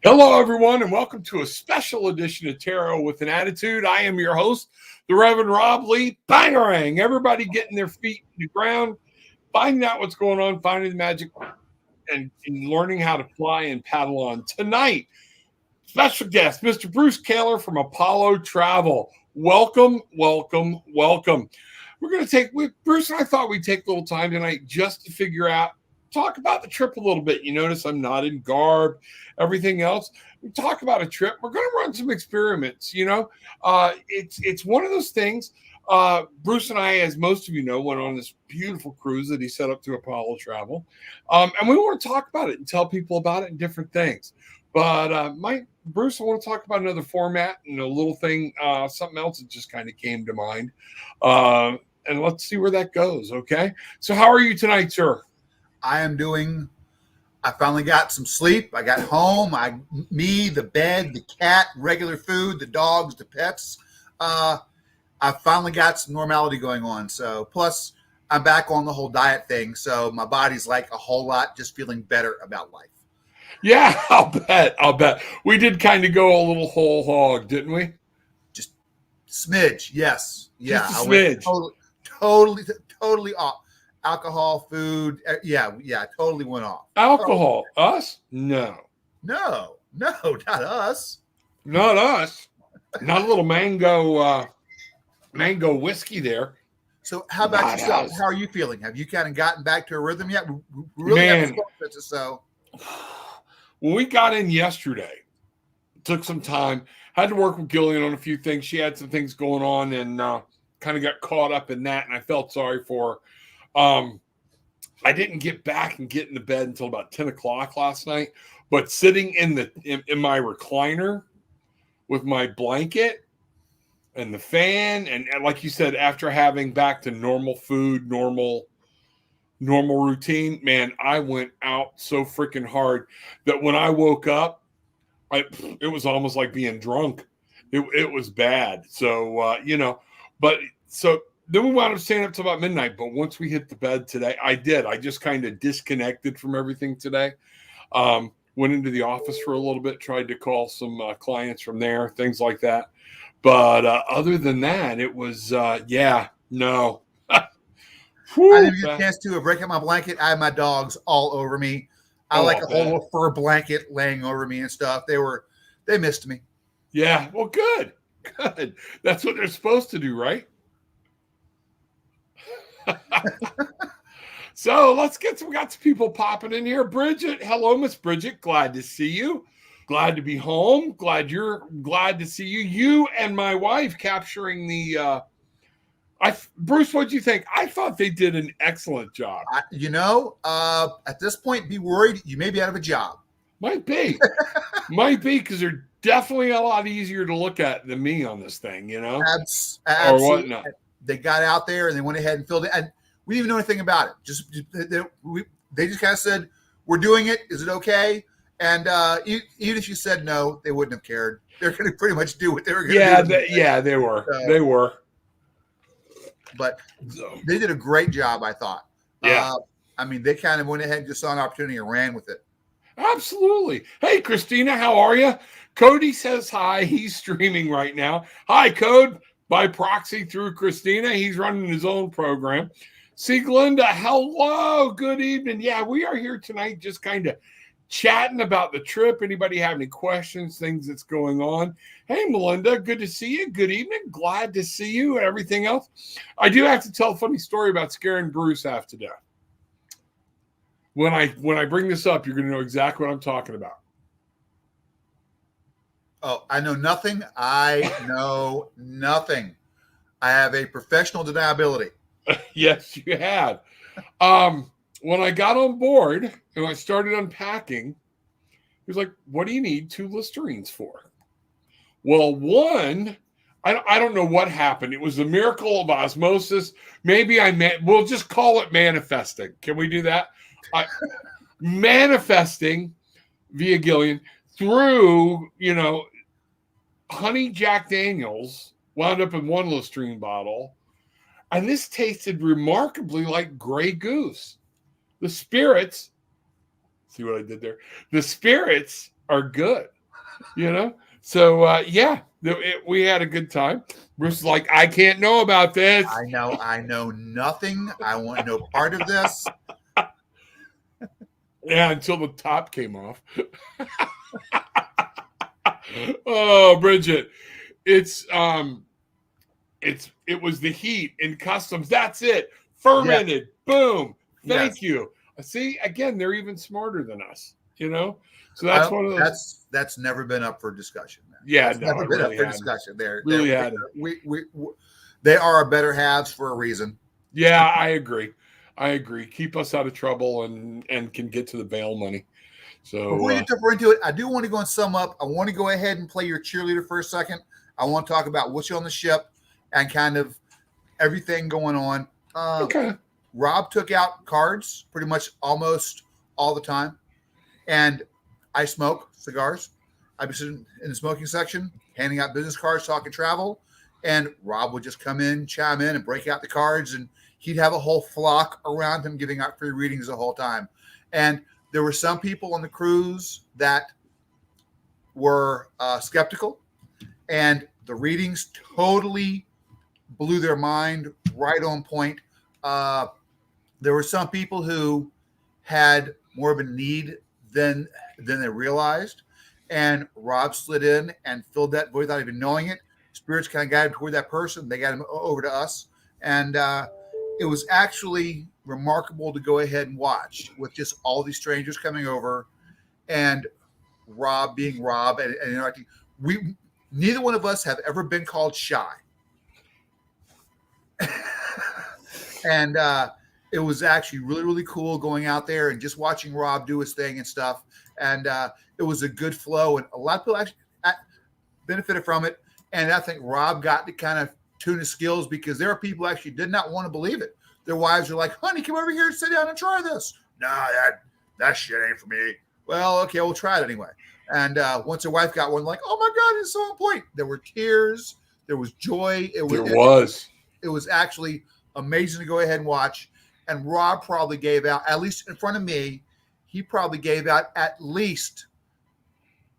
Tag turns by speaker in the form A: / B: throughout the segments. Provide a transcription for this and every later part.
A: Hello, everyone, and welcome to a special edition of Tarot with an Attitude. I am your host, the Reverend Rob Lee. Bangarang! Everybody getting their feet in the ground, finding out what's going on, finding the magic, and learning how to fly and paddle on. Tonight, special guest, Mr. Bruce Kaler from Apollo Travel. Welcome, welcome, welcome. We're going to Bruce and I thought we'd take a little time tonight just to talk about the trip a little bit. You notice I'm not in garb, everything else. We talk about a trip. We're going to run some experiments. It's one of those things. Bruce and I, as most of you know, went on this beautiful cruise that he set up through Apollo Travel, and we want to talk about it and tell people about it and different things. But Bruce, I want to talk about another format and a little thing, something else that just kind of came to mind, and let's see where that goes. Okay, so how are you tonight, sir?
B: I finally got some sleep. I got home. The bed, the cat, regular food, the dogs, the pets. I finally got some normality going on. So plus I'm back on the whole diet thing. So my body's like a whole lot, just feeling better about life.
A: Yeah, I'll bet. We did kind of go a little whole hog, didn't we?
B: Just smidge. Yes. Yeah.
A: Just a smidge.
B: Totally off. Alcohol, food, totally went off.
A: Alcohol, us? No,
B: not us.
A: Not us. Not a little mango whiskey there.
B: So, how about yourself? Us. How are you feeling? Have you kind of gotten back to a rhythm yet? We really have to so.
A: When we got in yesterday, it took some time. Had to work with Gillian on a few things. She had some things going on and kind of got caught up in that, and I felt sorry for her. I didn't get back and get into bed until about 10 o'clock last night, but sitting in my recliner with my blanket and the fan, and like you said, after having back to normal food, normal routine, man, I went out so freaking hard that when I woke up, it was almost like being drunk. It was bad. So, then we wound up staying up till about midnight. But once we hit the bed today, I just kind of disconnected from everything today. Went into the office for a little bit, tried to call some clients from there, things like that. But other than that, it was, no.
B: Whew, I didn't get a chance to break out my blanket. I had my dogs all over me. I like a whole fur blanket laying over me and stuff. They missed me.
A: Yeah, well, good. That's what they're supposed to do, right? So we got some people popping in here. Bridget, hello, Miss Bridget. Glad to see you. Glad to be home. Glad to see you. You and my wife capturing the. Bruce, what'd you think? I thought they did an excellent job.
B: At this point, be worried you may be out of a job.
A: Might be, because they're definitely a lot easier to look at than me on this thing.
B: Absolutely. Or whatnot. They got out there and they went ahead and filled it. And we didn't even know anything about it. They just kind of said, "We're doing it. Is it okay?" And even if you said no, they wouldn't have cared. They're going to pretty much do what they were going to do.
A: They were. They were.
B: But they did a great job, I thought.
A: Yeah.
B: They kind of went ahead and just saw an opportunity and ran with it.
A: Absolutely. Hey, Christina, how are you? Cody says hi. He's streaming right now. Hi, Code. By proxy through Christina. He's running his own program. See, Glenda, hello. Good evening. Yeah, we are here tonight just kind of chatting about the trip. Anybody have any questions, things that's going on? Hey, Melinda, good to see you. Good evening. Glad to see you and everything else. I do have to tell a funny story about scaring Bruce half to death. When I bring this up, you're going to know exactly what I'm talking about.
B: Oh, I know nothing. I have a professional deniability.
A: Yes, you have. When I got on board and I started unpacking, he was like, "What do you need 2 Listerines for?" Well, one, I don't know what happened. It was a miracle of osmosis. Maybe we'll just call it manifesting. Can we do that? Manifesting via Gillian through, honey Jack Daniels wound up in 1 Listerine bottle. And this tasted remarkably like Grey Goose. The spirits, see what I did there? The spirits are good, you know? So, yeah, we had a good time. Bruce is like, I can't know about this.
B: I know nothing. I want no part of this.
A: Yeah, until the top came off. Oh, Bridget, it was the heat in customs. That's it. Fermented. Yeah. Boom. Thank you. See, again, they're even smarter than us, you know? So that's one of those.
B: That's never been up for discussion. Man.
A: Yeah,
B: that's never been up for discussion. They are our better halves for a reason.
A: Yeah, I agree. Keep us out of trouble and can get to the bail money. So
B: before you jump into it, I do want to go and sum up. I want to go ahead and play your cheerleader for a second. I want to talk about what's on the ship and kind of everything going on.
A: Okay.
B: Rob took out cards pretty much almost all the time. And I smoke cigars. I'd be sitting in the smoking section, handing out business cards, talking travel. And Rob would just come in, chime in, and break out the cards. And he'd have a whole flock around him giving out free readings the whole time. And there were some people on the cruise that were skeptical. And the readings totally blew their mind, right on point. There were some people who had more of a need than they realized. And Rob slid in and filled that void without even knowing it. Spirits kind of guided toward that person. They got him over to us. And it was actually remarkable to go ahead and watch with just all these strangers coming over and Rob being Rob and interacting. Neither one of us have ever been called shy. And it was actually really, really cool going out there and just watching Rob do his thing and stuff. And it was a good flow. And a lot of people actually benefited from it. And I think Rob got to kind of tune his skills because there are people who actually did not want to believe it. Their wives are like, honey, come over here and sit down and try this. Nah, that shit ain't for me. Well, okay, we'll try it anyway. And once their wife got one, like, oh my God, it's so on point. There were tears. There was joy. It was actually amazing to go ahead and watch. And Rob probably gave out, at least in front of me, he probably gave out at least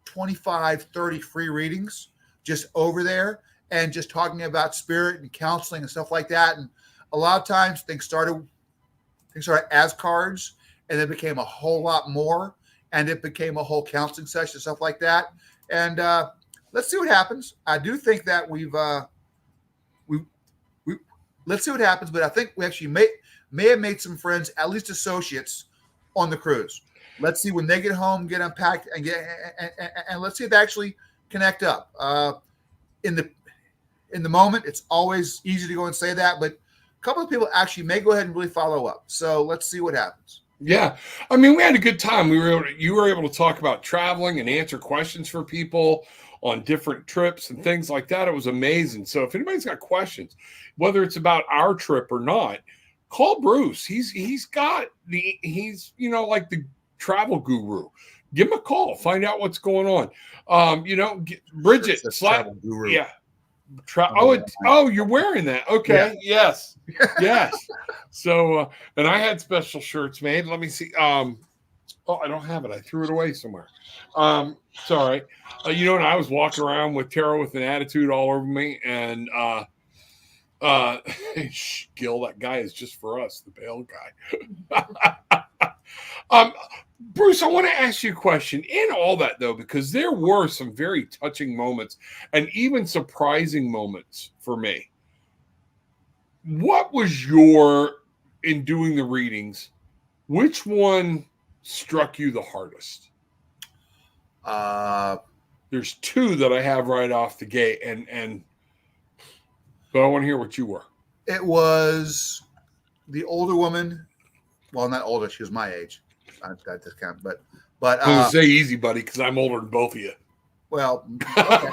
B: 25, 30 free readings just over there and just talking about spirit and counseling and stuff like that. And a lot of times things started as cards and it became a whole lot more and it became a whole counseling session, stuff like that. And let's see what happens. I do think that let's see what happens, but I think we actually may have made some friends, at least associates, on the cruise. Let's see when they get home, get unpacked, and let's see if they actually connect up. In the moment, it's always easy to go and say that, but a couple of people actually may go ahead and really follow up. So let's see what happens.
A: Yeah, I mean, we had a good time. You were able to talk about traveling and answer questions for people on different trips and things like that. It was amazing. So if anybody's got questions, whether it's about our trip or not, call Bruce. He's like the travel guru. Give him a call. Find out what's going on. Bridget,
B: travel guru.
A: Yeah. You're wearing that. Okay. Yeah. Yes. So, and I had special shirts made. Let me see. I don't have it. I threw it away somewhere. Sorry. And I was walking around with Tarot with an attitude all over me, and Gil, that guy is just for us, the bail guy. Bruce, I want to ask you a question in all that, though, because there were some very touching moments and even surprising moments for me. What was in doing the readings, which one struck you the hardest? There's two that I have right off the gate, but I want to hear what you were.
B: It was the older woman. Well, not older. She was my age. That discount, but
A: I'm gonna say easy, buddy, because I'm older than both of you.
B: Well, okay.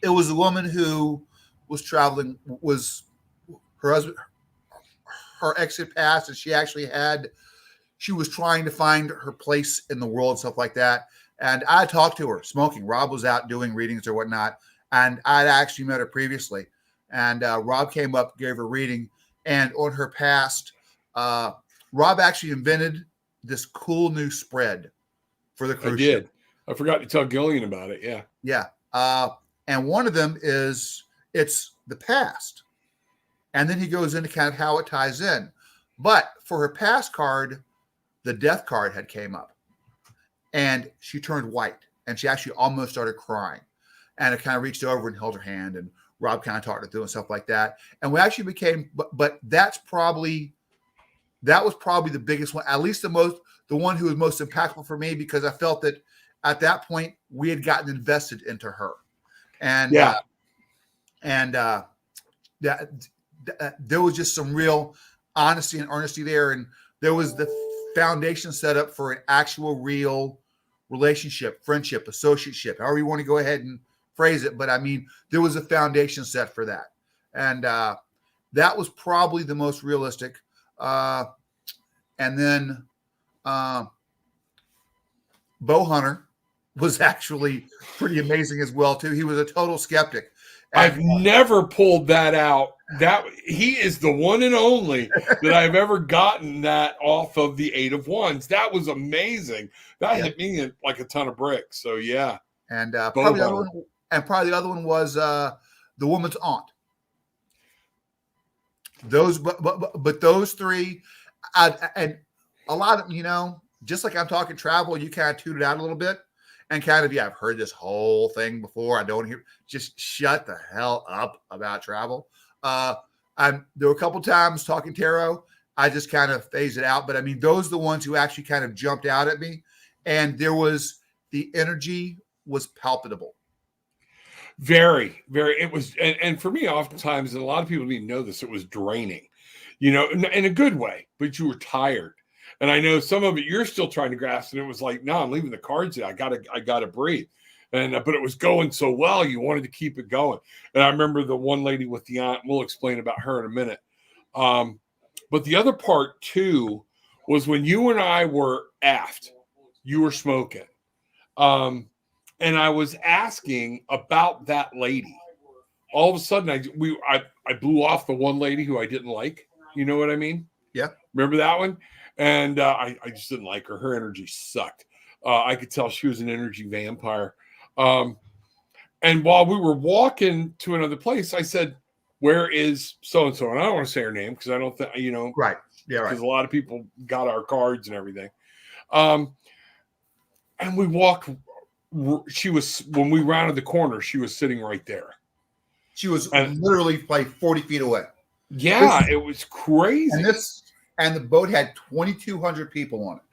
B: It was a woman who was traveling. Was her husband? Her ex had passed, and she was trying to find her place in the world and stuff like that. And I talked to her, smoking. Rob was out doing readings or whatnot, and I'd actually met her previously. And Rob came up, gave her a reading, and on her past. Rob actually invented this cool new spread for the
A: I
B: cruise
A: did.
B: ship.
A: I forgot to tell Gillian about it. Yeah.
B: Yeah. And one of them is it's the past. And then he goes into kind of how it ties in. But for her past card, the death card had came up. And she turned white. And she actually almost started crying. And I kind of reached over and held her hand. And Rob kind of talked her through and stuff like that. And we actually became, but that was probably the biggest one, at least the one who was most impactful for me, because I felt that at that point we had gotten invested into her. And, there was just some real honesty and earnesty there. And there was the foundation set up for an actual real relationship, friendship, associateship, however you want to go ahead and phrase it. But I mean, there was a foundation set for that. And that was probably the most realistic. And then Bo Hunter was actually pretty amazing as well, too. He was a total skeptic.
A: I've never pulled that out. That he is the one and only that I've ever gotten that off of the 8 of Wands. That was amazing. That hit me like a ton of bricks. So yeah.
B: And probably the other one was the woman's aunt. But those three, and a lot of, just like I'm talking travel, you kind of tune it out a little bit. And kind of, I've heard this whole thing before. I don't hear. Just shut the hell up about travel. There were a couple times talking tarot, I just kind of phased it out. But I mean, those are the ones who actually kind of jumped out at me, and the energy was palpable.
A: Very, very. It was, and for me, oftentimes, and a lot of people didn't know this, it was draining, in a good way. But you were tired. And I know some of it you're still trying to grasp, and it was like, no, I'm leaving the cards in. I gotta breathe. And but it was going so well, you wanted to keep it going. And I remember the one lady with the aunt. We'll explain about her in a minute. But the other part too was when you and I were aft, you were smoking, and I was asking about that lady. All of a sudden, I blew off the one lady who I didn't like. You know what I mean?
B: Yeah.
A: Remember that one? And I just didn't like her. Her energy sucked. I could tell she was an energy vampire. And while we were walking to another place, I said, "Where is so-and-so?" And I don't want to say her name because I don't think,
B: Right. Yeah, right.
A: Because a lot of people got our cards and everything. And we walked. When we rounded the corner, she was sitting right there.
B: She was literally like 40 feet away.
A: Yeah, it was crazy.
B: And the boat had 2,200 people on it.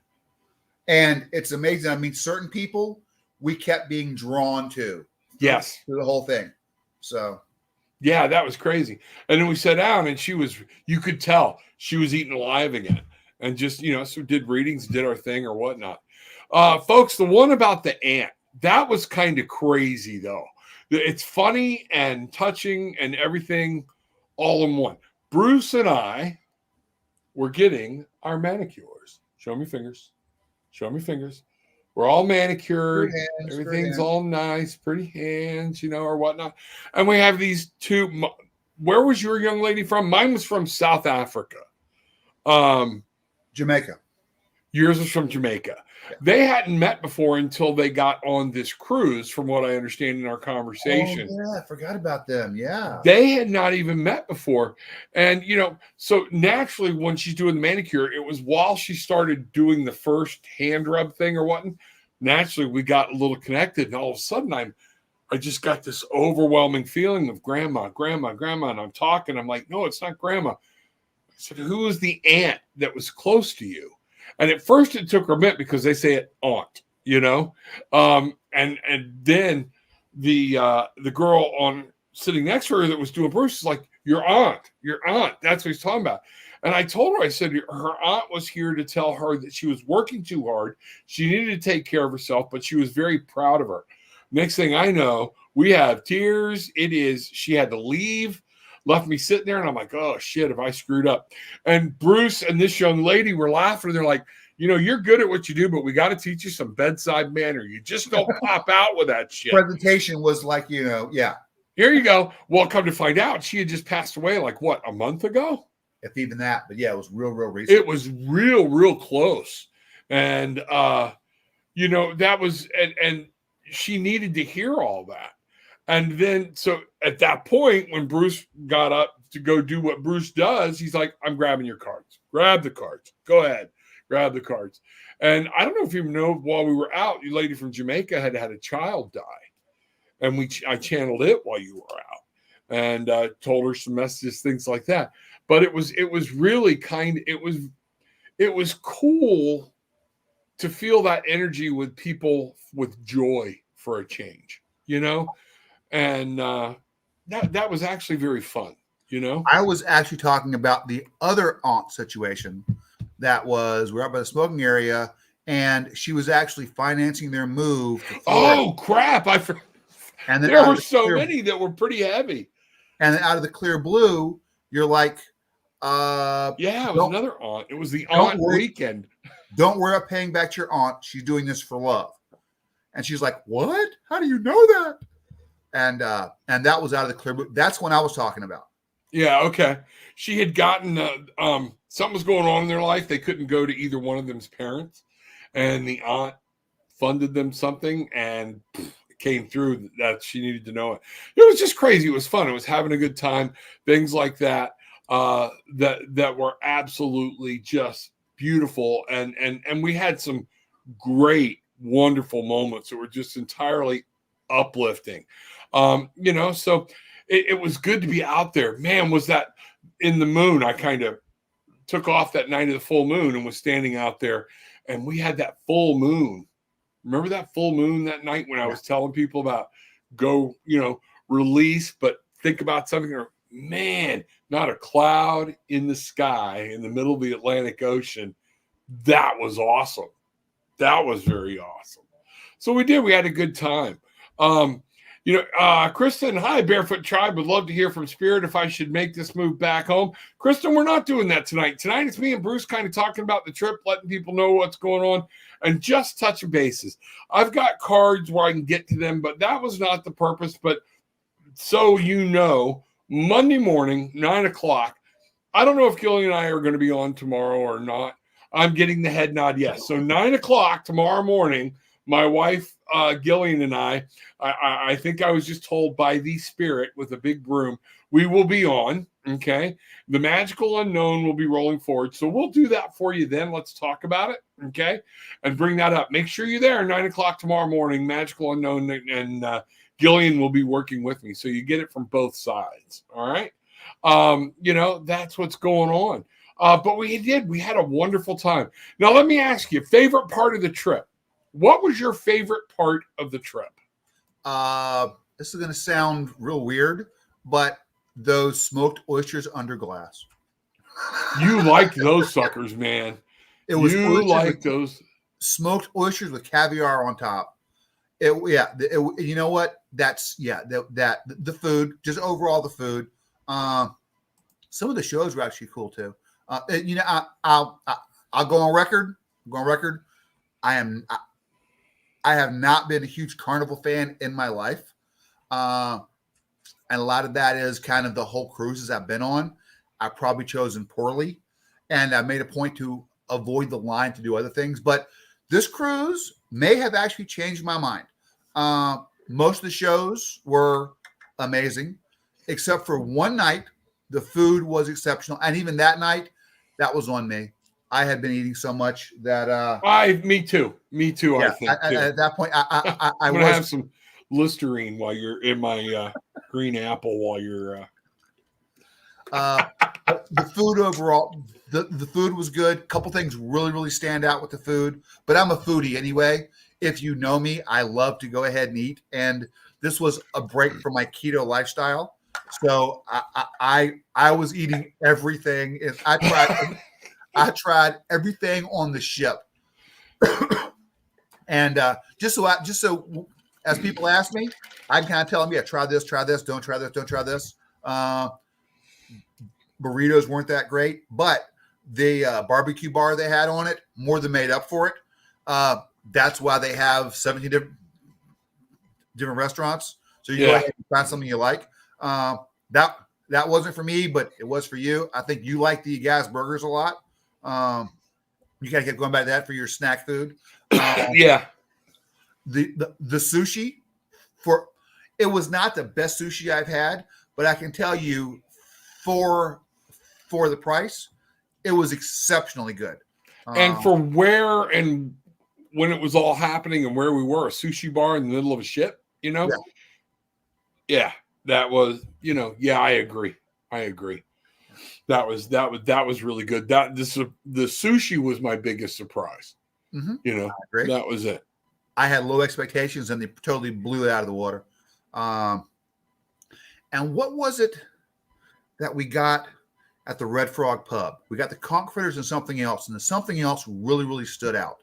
B: And it's amazing. I mean, certain people we kept being drawn to.
A: Yes.
B: To the whole thing. So.
A: Yeah, that was crazy. And then we sat down and you could tell she was eating alive again. And just, so did readings, did our thing or whatnot. Folks, the one about the ant, that was kind of crazy though. It's funny and touching and everything all in one. Bruce and I were getting our manicures. Show me fingers. Show me fingers. We're all manicured. Everything's all nice, pretty hands, or whatnot. And we have these two. Where was your young lady from? Mine was from South Africa.
B: Jamaica.
A: Yours was from Jamaica. Yeah. They hadn't met before until they got on this cruise, from what I understand in our conversation.
B: Oh, yeah, I forgot about them. Yeah.
A: They had not even met before. And, so naturally when she's doing the manicure, it was while she started doing the first hand rub thing or whatnot. Naturally, we got a little connected. And all of a sudden, I just got this overwhelming feeling of grandma. And I'm talking. I'm like, no, it's not grandma. I said, who is the aunt that was close to you? And at first it took her a minute because they say it aunt, and then the girl sitting next to her that was doing Bruce is like, your aunt. That's what he's talking about. And I told her, I said, her aunt was here to tell her that she was working too hard. She needed to take care of herself, but she was very proud of her. Next thing I know, we have tears. She had to leave. Left me sitting there, and I'm like, oh, shit, have I screwed up? And Bruce and this young lady were laughing. They're like, you're good at what you do, but we got to teach you some bedside manner. You just don't pop out with that shit.
B: Presentation was like, yeah.
A: Here you go. Well, come to find out, she had just passed away like, what, a month ago?
B: If even that. But, yeah, it was real recent.
A: It was real close. And, that was, and she needed to hear all that. And then, so at that point, when Bruce got up to go do what Bruce does, he's like, I'm grabbing your cards. Grab the cards. Go ahead. Grab the cards. And I don't know if you know, while we were out, your lady from Jamaica had a child die. And I channeled it while you were out and told her some messages, things like that. But it was really it was cool to feel that energy with people with joy for a change, and that was actually very fun.
B: I was actually talking about the other aunt situation we're up by the smoking area, and she was actually financing their move to Florida.
A: Oh crap! And then there were so many that were pretty heavy.
B: And then out of the clear blue, you're like,
A: it was another aunt. It was the aunt weekend.
B: Don't worry about paying back to your aunt. She's doing this for love. And she's like, what? How do you know that? And that was out of the clear blue. That's when I was talking about.
A: Yeah, okay. She had gotten something was going on in their life. They couldn't go to either one of them's parents, and the aunt funded them something, and it came through that she needed to know it. It was just crazy. It was fun. It was having a good time. Things like that that were absolutely just beautiful, and we had some great, wonderful moments that were just entirely uplifting. So it was good to be out there. Man, was that in the moon? I kind of took off that night of the full moon and was standing out there, and we had that full moon. Remember that full moon that night when I was telling people about go, release, but think about something, or man, not a cloud in the sky in the middle of the Atlantic Ocean. That was awesome. That was very awesome. So we had a good time. Kristen, hi, Barefoot Tribe. Would love to hear from Spirit if I should make this move back home. Kristen, we're not doing that tonight. Tonight it's me and Bruce kind of talking about the trip, letting people know what's going on, and just touching bases. I've got cards where I can get to them, but that was not the purpose. But so Monday morning, 9:00. I don't know if Gillian and I are going to be on tomorrow or not. I'm getting the head nod yes. So 9:00 tomorrow morning, my wife, Gillian, and I think I was just told by the Spirit with a big broom, we will be on, okay? The Magical Unknown will be rolling forward. So we'll do that for you then. Let's talk about it, okay? And bring that up. Make sure you're there 9:00 tomorrow morning, Magical Unknown, and Gillian will be working with me. So you get it from both sides, all right? That's what's going on. But we had a wonderful time. Now, let me ask you, favorite part of the trip. What was your favorite part of the trip?
B: This is going to sound real weird, but those smoked oysters under glass.
A: You liked those suckers, man. You liked those
B: smoked oysters with caviar on top. You know what? The food, just overall the food. Some of the shows were actually cool too. I'll go on record. I have not been a huge carnival fan in my life. And a lot of that is kind of the whole cruises I've been on. I've probably chosen poorly, and I made a point to avoid the line to do other things. But this cruise may have actually changed my mind. Most of the shows were amazing, except for one night. The food was exceptional. And even that night, that was on me. I had been eating so much that
A: me too. Yeah, I think
B: at that point I
A: I'm gonna have some Listerine while you're in my green apple while you're
B: the food overall, the food was good. A couple things really stand out with the food, but I'm a foodie anyway. If you know me, I love to go ahead and eat, and this was a break from my keto lifestyle. So I was eating everything. I tried everything on the ship. And just so as people ask me, I can kind of tell them, try this, don't try this. Burritos weren't that great, but the barbecue bar they had on it more than made up for it. That's why they have 17 different restaurants. So you go ahead and find something you like. That wasn't for me, but it was for you. I think you like the gas burgers a lot. You gotta keep going back to that for your snack food.
A: Yeah.
B: the sushi it was not the best sushi I've had, but I can tell you for the price, it was exceptionally good.
A: And for where and when it was all happening and where we were, a sushi bar in the middle of a ship, yeah, that was, I agree. That was really good. The sushi was my biggest surprise. That was it.
B: I had low expectations and they totally blew it out of the water. And what was it that we got at the Red Frog Pub? We got the conch fritters and something else, and the something else really, really stood out.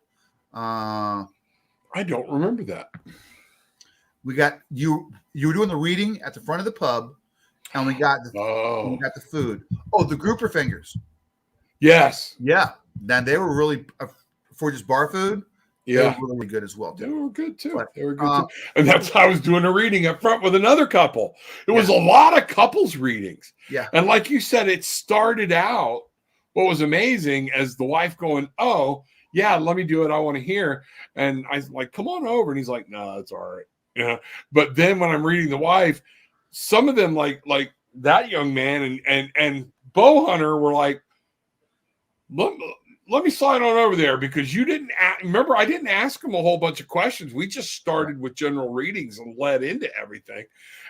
A: I don't remember that.
B: We got you were doing the reading at the front of the pub, and we got the food. Oh, the grouper fingers.
A: Yes.
B: Yeah. Then they were really for just bar food.
A: Yeah,
B: they were really good as well.
A: They were good too. And that's how I was doing a reading up front with another couple. It was a lot of couples readings.
B: Yeah.
A: And like you said, it started out. What was amazing as the wife going, "Oh, yeah, let me do it. I want to hear." And I was like, "Come on over." And he's like, "No, it's all right." But then when I'm reading the wife, some of them like that young man and Bow Hunter were like, let me slide on over there because you didn't remember. I didn't ask him a whole bunch of questions. We just started with general readings and led into everything.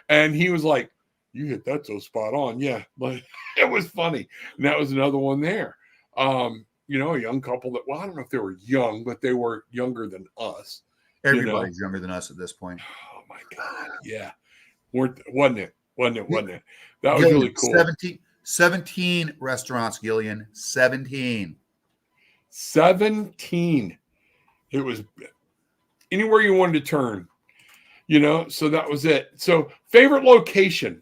A: And he was like, "You hit that so spot on." Yeah. But it was funny. And that was another one there. A young couple that, I don't know if they were young, but they were younger than us.
B: Everybody's younger than us at this point.
A: Oh my God. Yeah. Wasn't it? That was
B: Gillian,
A: really cool.
B: 17 restaurants, Gillian. 17.
A: It was anywhere you wanted to turn, so that was it. So favorite location.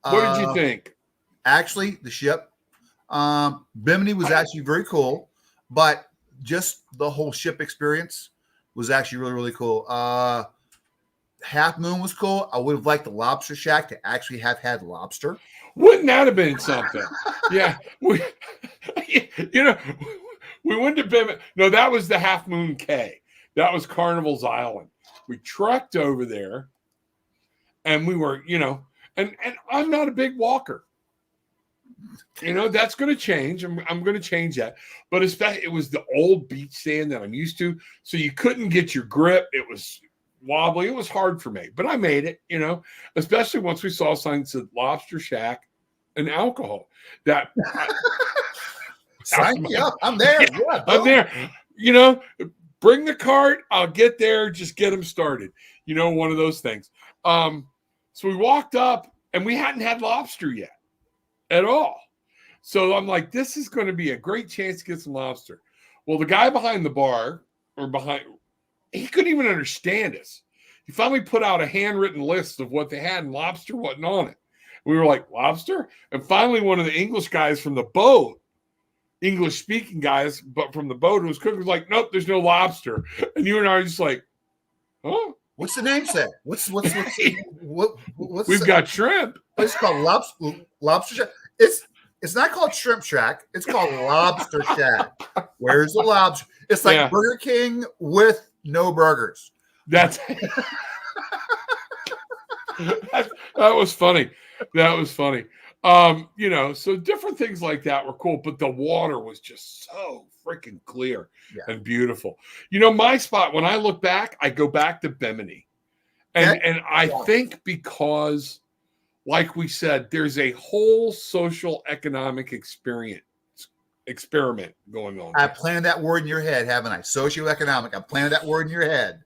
A: What did you think?
B: Actually, the ship. Bimini was actually very cool, but just the whole ship experience was actually really, really cool. Half Moon was cool. I would have liked the Lobster Shack to actually have had lobster.
A: Wouldn't that have been something? Yeah. We went to Bimini. No, that was the Half Moon Cay. That was Carnival's Island. We trekked over there and we were, and I'm not a big walker. That's going to change. I'm going to change that. But it was the old beach sand that I'm used to. So you couldn't get your grip. It was wobbly. It was hard for me, but I made it, especially once we saw signs of Lobster Shack and alcohol.
B: Sign me up. I'm there.
A: Yeah, I'm there. Bring the cart. I'll get there. Just get them started. One of those things. So we walked up and we hadn't had lobster yet at all. So I'm like, this is going to be a great chance to get some lobster. Well, the guy behind the bar he couldn't even understand us. He finally put out a handwritten list of what they had, and lobster wasn't on it. We were like, lobster? And finally, one of the English guys from the boat, English-speaking guys, but from the boat who was cooking, was like, "Nope, there's no lobster." And you and I are just like, "Huh?
B: What's the name say? What's
A: We've got shrimp.
B: It's called Lobster Shack. It's not called Shrimp Shack. It's called Lobster Shack. Where's the lobster? It's like Burger King with no burgers.
A: That was funny. So different things like that were cool, but the water was just so freaking clear and beautiful. My spot, when I look back, I go back to Bimini. And I think because, like we said, there's a whole social economic experiment going on.
B: I planted that word in your head, haven't I? Socioeconomic. I planted that word in your head.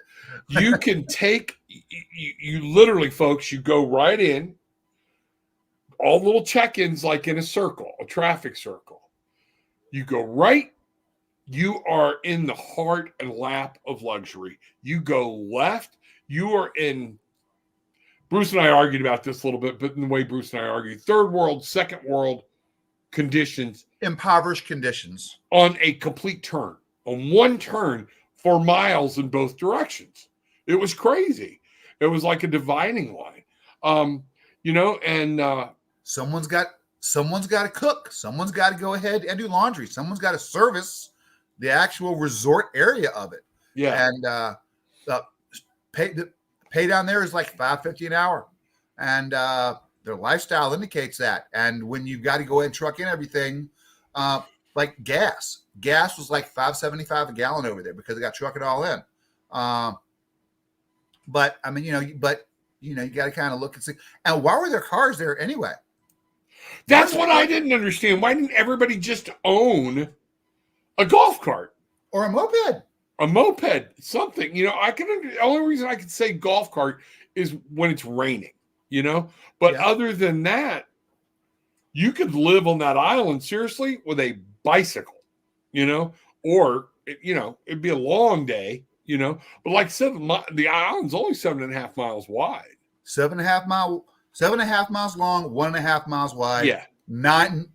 A: You can take, you literally, folks, you go right in, all little check-ins like in a circle, a traffic circle. You go right, you are in the heart and lap of luxury. You go left, you are in, Bruce and I argued about this a little bit, but in the way Bruce and I argued, third world, second world conditions.
B: Impoverished conditions.
A: On a complete turn, on one turn for miles in both directions. It was crazy. It was like a dividing line.
B: Someone's got to cook. Someone's got to go ahead and do laundry. Someone's got to service the actual resort area of it.
A: Yeah.
B: And pay down there is like $5.50 an hour, and their lifestyle indicates that. And when you've got to go ahead and truck in everything, like gas was like $5.75 a gallon over there because they got to truck it all in. But I mean, you got to kind of look and see. And why were there cars there anyway?
A: That's what I didn't understand. Why didn't everybody just own a golf cart
B: or a moped?
A: A moped, something. The only reason I could say golf cart is when it's raining. But other than that, you could live on that island seriously with a bicycle. Or it'd be a long day. But like I said, the island's only 7.5 miles wide.
B: 7.5 miles long, 1.5 miles wide.
A: Yeah.
B: 9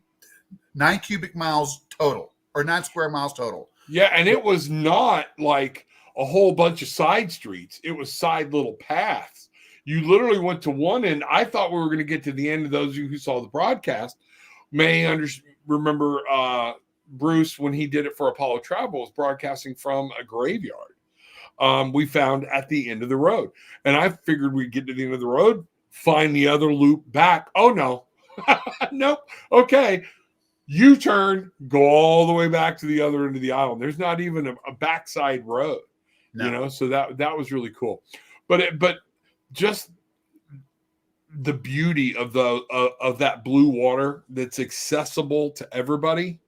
B: cubic miles total, or 9 square miles total.
A: Yeah, and it was not like a whole bunch of side streets. It was side little paths. You literally went to one end. I thought we were going to get to the end of those of you who saw the broadcast may remember Bruce, when he did it for Apollo Travel, was broadcasting from a graveyard. We found at the end of the road. And I figured we'd get to the end of the road, find the other loop back. Oh, no. Nope. Okay. U-turn, go all the way back to the other end of the island. There's not even a backside road, so that was really cool. But just the beauty of that blue water that's accessible to everybody,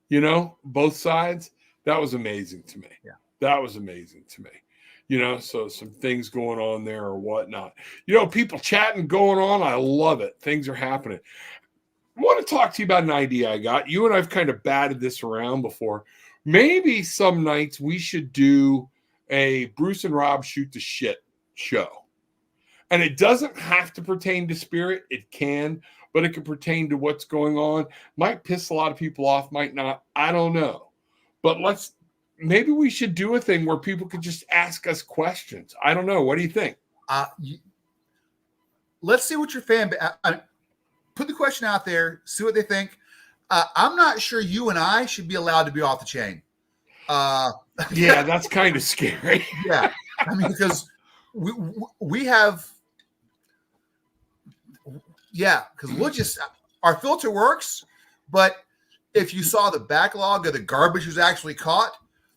A: both sides, that was amazing to me.
B: Yeah.
A: That was amazing to me. So some things going on there or whatnot. People chatting going on. I love it. Things are happening. I want to talk to you about an idea I got. You and I've kind of batted this around before. Maybe some nights we should do a Bruce and Rob shoot the shit show. And it doesn't have to pertain to spirit. It can, but it can pertain to what's going on. Might piss a lot of people off, might not. I don't know. But maybe we should do a thing where people could just ask us questions. I don't know. What do you think?
B: Let's see what your fan... put the question out there, see what they think. I'm not sure you and I should be allowed to be off the chain.
A: Yeah, that's kind of scary.
B: Yeah. I mean, because we have... Yeah, because we'll just... Our filter works, but if you saw the backlog of the garbage was actually caught,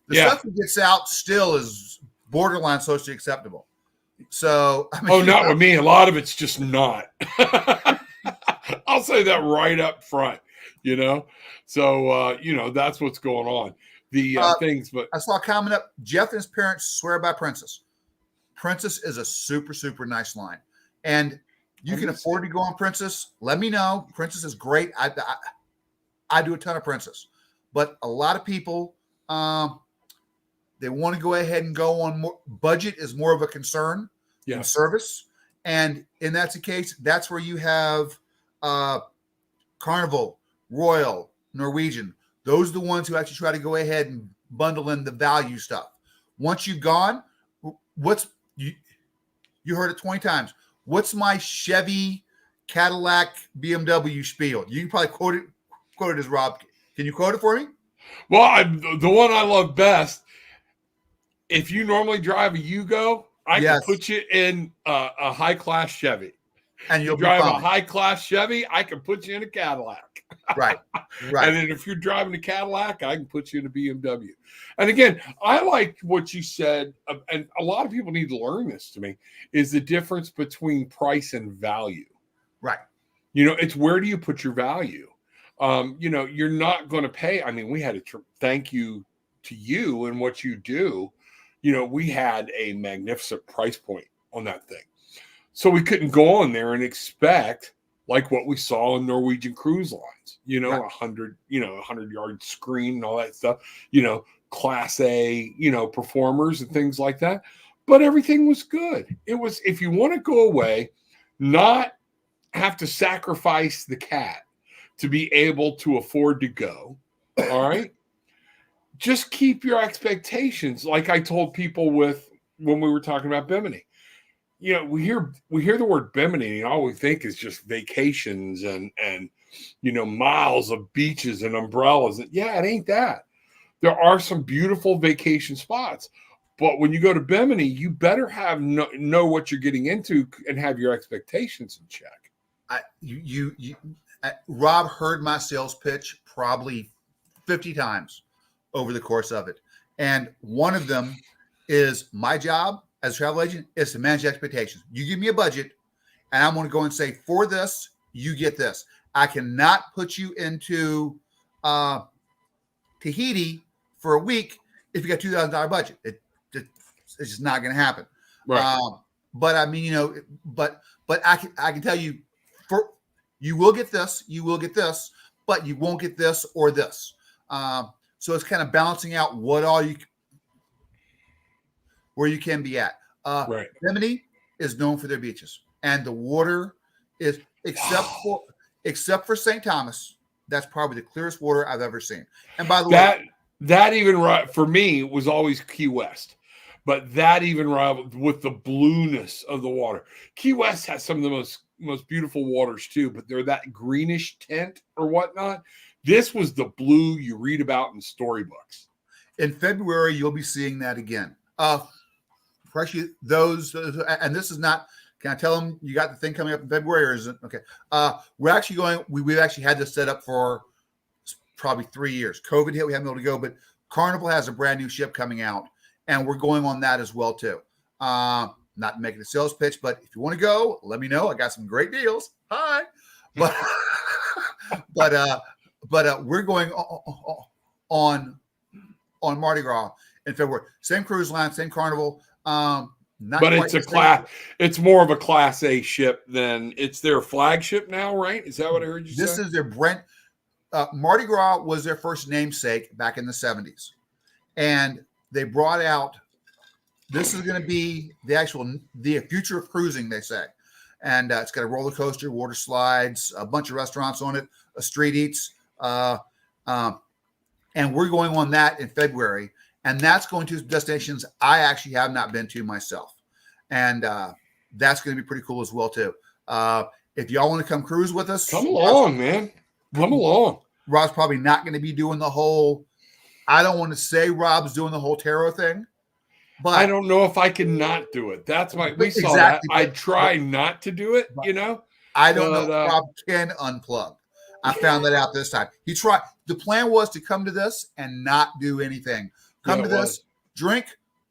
B: the stuff that gets out still is borderline socially acceptable. So, I mean,
A: not with me. A lot of it's just not. I'll say that right up front, So, that's what's going on. The things, but
B: I saw a comment up. Jeff and his parents swear by Princess. Princess is a super, super nice line. And you can afford to go on Princess. Let me know. Princess is great. I do a ton of Princess. But a lot of people, they want to go ahead and go on more. Budget is more of a concern than service. And that's the case. That's where you have Carnival, Royal, Norwegian. Those are the ones who actually try to go ahead and bundle in the value stuff. Once you've gone, you heard it 20 times. What's my Chevy, Cadillac, BMW spiel? You can probably quote it as Rob. Can you quote it for me?
A: Well, the one I love best, if you normally drive a Yugo, I can put you in a high-class Chevy.
B: And you'll
A: drive a high-class Chevy, I can put you in a Cadillac.
B: Right.
A: And then if you're driving a Cadillac, I can put you in a BMW. And again, I like what you said, and a lot of people need to learn this to me, is the difference between price and value.
B: Right.
A: It's where do you put your value? You're not going to pay. I mean, we had thank you to you and what you do. We had a magnificent price point on that thing. So we couldn't go on there and expect like what we saw in Norwegian Cruise Lines, 100-yard screen and all that stuff, class A, performers and things like that. But everything was good. It was, if you want to go away, not have to sacrifice the cat to be able to afford to go. All right. Just keep your expectations. Like I told people when we were talking about Bimini, we hear the word Bimini and all we think is just vacations and miles of beaches and umbrellas. Yeah, it ain't that. There are some beautiful vacation spots. But when you go to Bimini, you better have know what you're getting into and have your expectations in check.
B: Rob heard my sales pitch probably 50 times over the course of it. And one of them is my job as a travel agent is to manage expectations. You give me a budget and I'm going to go and say, for this, you get this. I cannot put you into Tahiti for a week if you got $2,000 budget. It's just not going to happen.
A: Right.
B: But I mean, but I can tell you, you will get this, but you won't get this or this. So it's kind of balancing out where you can be at.
A: Right.
B: Bimini is known for their beaches, and the water is except for St. Thomas. That's probably the clearest water I've ever seen. And by the way,
A: that even for me was always Key West, but that even rivaled with the blueness of the water. Key West has some of the most beautiful waters too, but they're that greenish tint or whatnot. This was the blue you read about in storybooks.
B: In February, you'll be seeing that again. Especially those, and this is not. Can I tell them you got the thing coming up in February, or is it okay? We're actually going. We've actually had this set up for probably 3 years. COVID hit, we haven't been able to go, but Carnival has a brand new ship coming out, and we're going on that as well too. Not making a sales pitch, but if you want to go, let me know. I got some great deals. Hi, but we're going on Mardi Gras in February. Same cruise line, same Carnival.
A: But it's more of a Class A ship than it's their flagship now, right? Is that what I heard you say?
B: This is their Mardi Gras was their first namesake back in the 70s. And they brought out, this is going to be the future of cruising, they say. And it's got a roller coaster, water slides, a bunch of restaurants on it, a street eats. And we're going on that in February. And that's going to destinations I actually have not been to myself. And that's going to be pretty cool as well, too. If y'all want to come cruise with us.
A: Come along, man. Come along.
B: Rob's probably not going to be doing the whole, I don't want to say Rob's doing the whole tarot thing. But
A: I don't know if I can not do it. That's we saw that. I try not to do it,
B: I don't know if Rob can unplug. I found that out this time. He tried. The plan was to come to this and not do anything. Come to this, drink,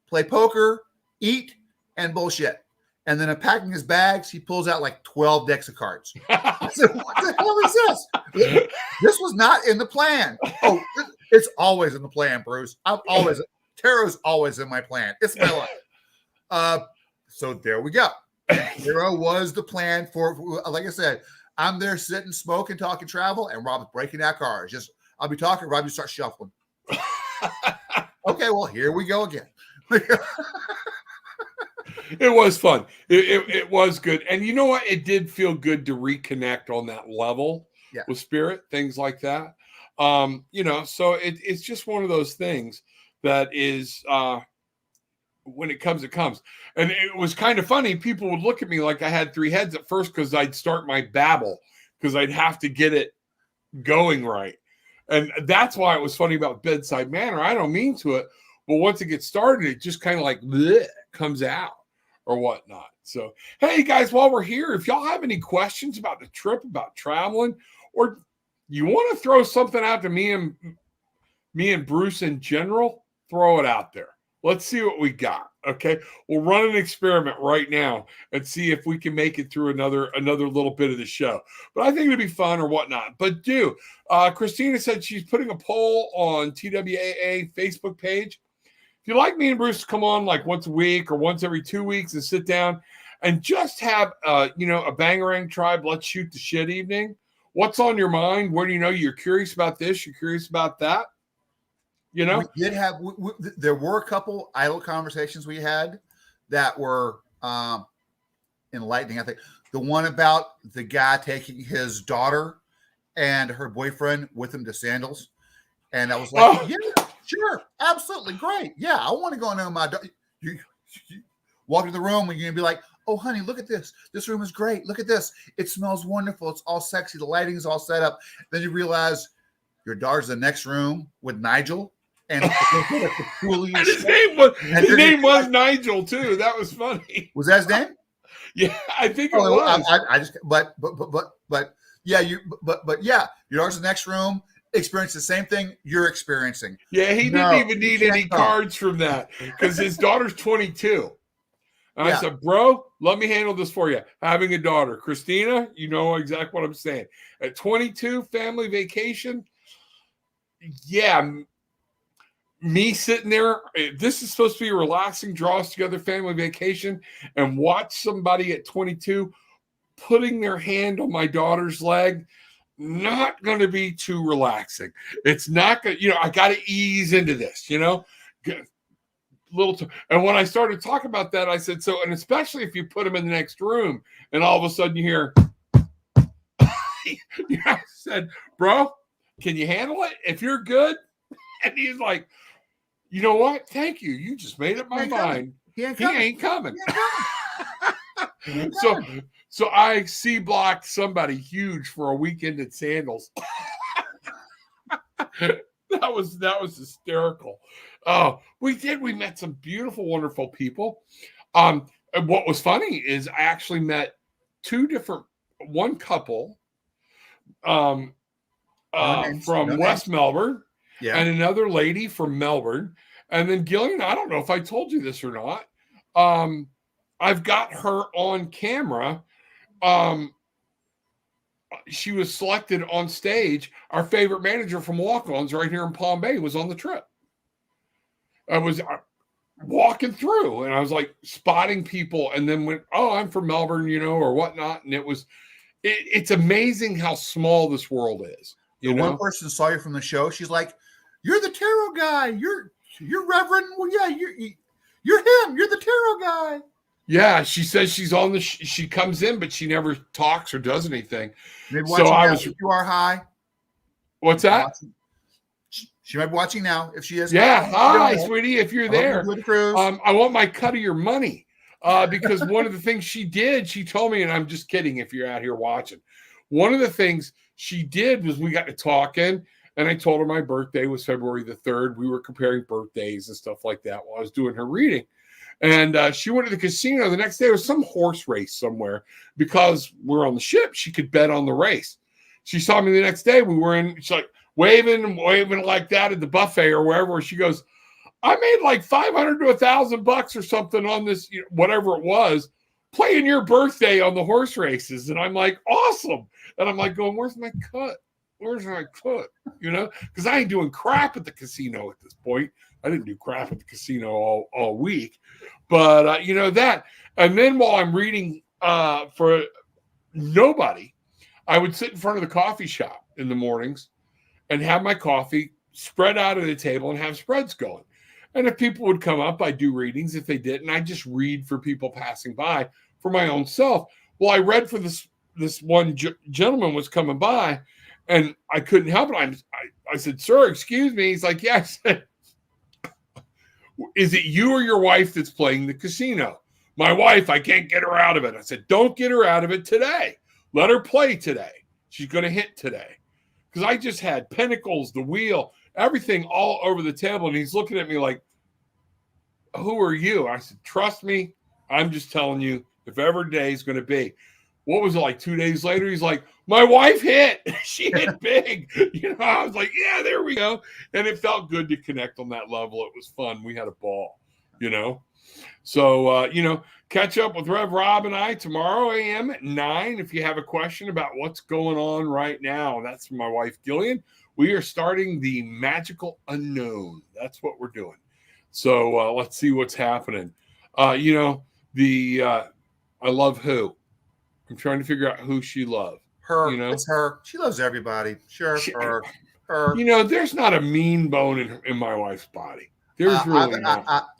B: play poker, eat, and bullshit. And then packing his bags, he pulls out like 12 decks of cards. I said, what the hell is this? This was not in the plan. Oh, it's always in the plan, Bruce. Tarot's always in my plan. It's my life. So there we go. Tarot was the plan for, like I said, I'm there sitting, smoking, talking travel, and Rob's breaking out cards. I'll be talking, Rob, you start shuffling. Okay, well, here we go again.
A: It was fun. It was good. And you know what? It did feel good to reconnect on that level with spirit, things like that. So it's just one of those things that is when it comes, it comes. And it was kind of funny. People would look at me like I had 3 heads at first because I'd start my babble because I'd have to get it going right. And that's why it was funny about Bedside Manor. I don't mean to it, but once it gets started, it just kind of like bleh, comes out or whatnot. So, hey, guys, while we're here, if y'all have any questions about the trip, about traveling, or you want to throw something out to me and Bruce in general, throw it out there. Let's see what we got. Okay. We'll run an experiment right now and see if we can make it through another little bit of the show. But I think it'd be fun or whatnot. But Christina said she's putting a poll on TWAA Facebook page. If you like me and Bruce to come on like once a week or once every 2 weeks and sit down and just have a Bangarang Tribe, let's shoot the shit evening. What's on your mind? Where do you know you're curious about this? You're curious about that? We
B: did have. There were a couple idle conversations we had that were enlightening. I think the one about the guy taking his daughter and her boyfriend with him to Sandals, and I was like, yeah, sure, absolutely, great, yeah, I want to go into my. You walk into the room and you're gonna be like, oh, honey, look at this. This room is great. Look at this. It smells wonderful. It's all sexy. The lighting is all set up. Then you realize your daughter's in the next room with Nigel. And
A: and his name was Nigel too. That was funny.
B: Was that his name?
A: Yeah, I think it was.
B: I just but yeah, yeah, your daughter's in the next room, experience the same thing you're experiencing.
A: Yeah, he didn't even need any cards from that because his daughter's 22. And I said, bro, let me handle this for you. Having a daughter, Christina, you know exactly what I'm saying. At 22, family vacation. Yeah, me sitting there, this is supposed to be a relaxing, draw us together family vacation, and watch somebody at 22 putting their hand on my daughter's leg. Not going to be too relaxing. It's not going to, I got to ease into this, and when I started talking about that, I said, so, and especially if you put them in the next room and all of a sudden you hear, I said, bro, can you handle it? If you're good. And he's like, you know what? Thank you. You just made up my mind. He ain't coming. So I C-blocked somebody huge for a weekend at Sandals. That was hysterical. Oh, we met some beautiful, wonderful people. And what was funny is I actually met one couple from West Melbourne, and another lady from Melbourne. And then Gillian, I don't know if I told you this or not. I've got her on camera. She was selected on stage. Our favorite manager from Walk-Ons right here in Palm Bay was on the trip. I was walking through and I was like spotting people and then went, oh, I'm from Melbourne, or whatnot. And it's amazing how small this world is.
B: One person saw you from the show. She's like, you're the tarot guy. You're Reverend. Well, yeah, you're him. You're the tarot guy.
A: Yeah, she says she's on she comes in, but she never talks or does anything.
B: Maybe you are high.
A: What's that?
B: She might be watching now. If she is,
A: hi, sweetie. If you're there, I want my cut of your money because one of the things she did, she told me, and I'm just kidding. If you're out here watching, one of the things she did was we got to talking, and I told her my birthday was February the 3rd. We were comparing birthdays and stuff like that while I was doing her reading. And she went to the casino the next day. There was some horse race somewhere because we're on the ship. She could bet on the race. She saw me the next day. We were in, she's like waving like that at the buffet or wherever. She goes, I made like $500 to $1,000 or something on this, whatever it was, playing your birthday on the horse races. And I'm like, awesome. And I'm like going, where's my cut? Where's my cut? Because I ain't doing crap at the casino at this point. I didn't do crap at the casino all week, but that. And then while I'm reading for nobody, I would sit in front of the coffee shop in the mornings and have my coffee spread out at the table and have spreads going. And if people would come up, I do readings. If they didn't, I just read for people passing by for my own self. Well, I read for this one gentleman was coming by, and I couldn't help it. I said, sir, excuse me. He's like, yeah. I said, is it you or your wife that's playing the casino? My wife, I can't get her out of it. I said, don't get her out of it today. Let her play today. She's going to hit today. Because I just had pinnacles, the wheel, everything all over the table. And he's looking at me like, who are you? I said, trust me. I'm just telling you, if ever day is going to be. What was it, like 2 days later? He's like, my wife hit. She hit big. I was like, yeah, there we go. And it felt good to connect on that level. It was fun. We had a ball, So, catch up with Rev Rob and I tomorrow a.m. at 9. If you have a question about what's going on right now, that's my wife, Gillian. We are starting the magical unknown. That's what we're doing. So let's see what's happening. I love who? I'm trying to figure out who she loves.
B: Her, it's her. She loves everybody. Sure, her.
A: There's not a mean bone in my wife's body. There's really not.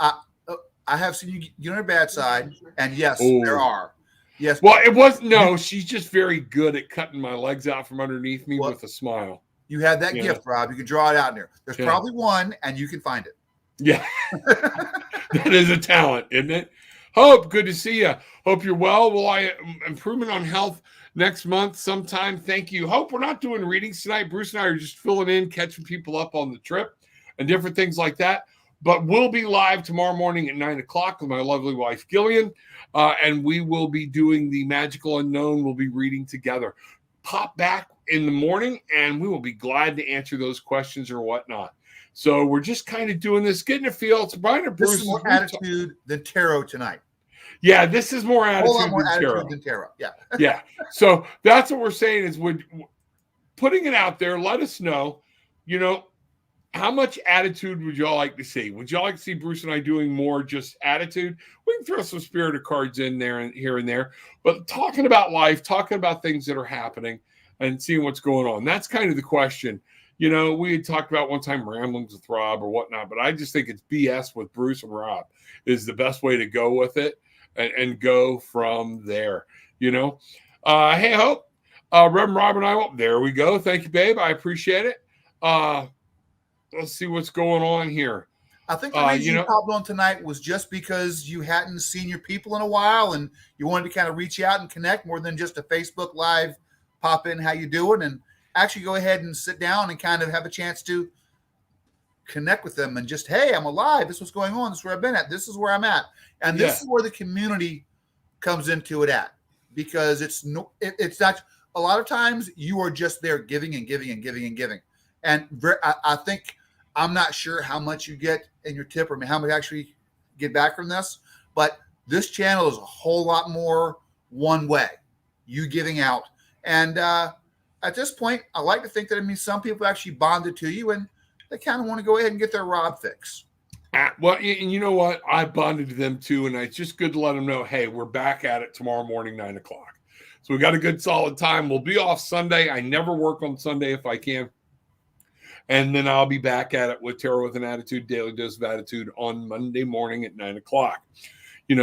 B: I have seen you on her bad side, and yes, there are. Yes.
A: Well, it was no. She's just very good at cutting my legs out from underneath me with a smile.
B: You have that gift, Rob. You can draw it out in there. There's probably one, and you can find it.
A: Yeah, that is a talent, isn't it? Hope, good to see you. Hope you're well. Will I improvement on health next month sometime? Thank you. Hope, we're not doing readings tonight. Bruce and I are just filling in, catching people up on the trip. and different things like that. But we'll be live tomorrow morning at 9 o'clock with my lovely wife, Gillian, and we will be doing the Magical Unknown. We'll be reading together. Pop back in the morning, and we will be glad to answer those questions or whatnot. So we're just kind of doing this, getting a feel. It's Brian and Bruce.
B: This is more attitude than tarot tonight.
A: Yeah, this is more attitude,
B: a whole lot more attitude than tarot. Yeah.
A: Yeah. So that's what we're saying is putting it out there. Let us know, how much attitude would y'all like to see? Would y'all like to see Bruce and I doing more just attitude? We can throw some spirit of cards in there and here and there, but talking about life, talking about things that are happening and seeing what's going on. That's kind of the question. We had talked about one time ramblings with Rob or whatnot, but I just think it's BS with Bruce and Rob is the best way to go with it and go from there, Hey, Hope, Reverend Rob and I, there we go. Thank you, babe. I appreciate it. Let's see what's going on here.
B: I think the reason you popped on tonight was just because you hadn't seen your people in a while and you wanted to kind of reach out and connect more than just a Facebook Live pop in, how you doing, and actually go ahead and sit down and kind of have a chance to connect with them and just, hey, I'm alive. This is what's going on. This is where I've been at. This is where I'm at. And this is where the community comes into it at, because it's not, a lot of times you are just there giving and giving and giving and giving. And I think, I'm not sure how much you get in your tip or how much you actually get back from this, but this channel is a whole lot more one way, you giving out. And at this point, I like to think that some people actually bonded to you and they kind of want to go ahead and get their Rob fix.
A: Well, and you know what? I bonded to them too, and it's just good to let them know, hey, we're back at it tomorrow morning, 9 o'clock. So we got a good solid time. We'll be off Sunday. I never work on Sunday if I can. And then I'll be back at it with Tarot with an Attitude, Daily Dose of Attitude on Monday morning at 9 o'clock.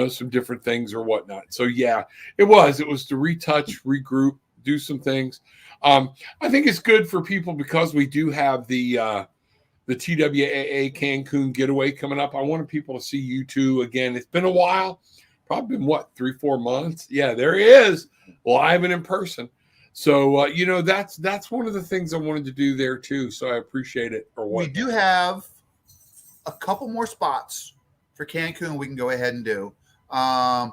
A: Some different things or whatnot. So, yeah, it was to retouch, regroup, do some things. I think it's good for people because we do have the TWAA Cancun getaway coming up. I wanted people to see you two again. It's been a while, probably been 3-4 months. Yeah, there he is, live and in person. So, that's one of the things I wanted to do there too. So I appreciate it.
B: We do have a couple more spots for Cancun we can go ahead and do. I'm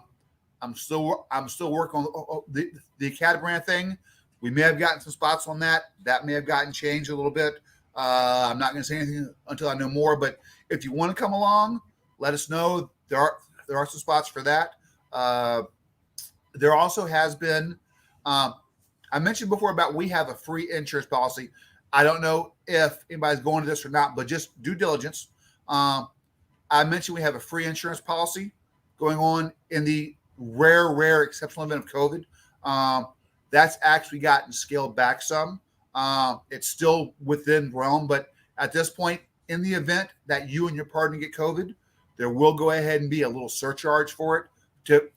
B: still working on the Catamaran thing. We may have gotten some spots on that. That may have gotten changed a little bit. I'm not going to say anything until I know more. But if you want to come along, let us know. There are some spots for that. There also has been. I mentioned before about we have a free insurance policy. I don't know if anybody's going to this or not, but just due diligence. I mentioned we have a free insurance policy going on in the rare exceptional event of COVID. That's actually gotten scaled back some. It's still within realm, but at this point, in the event that you and your partner get COVID, there will go ahead and be a little surcharge for it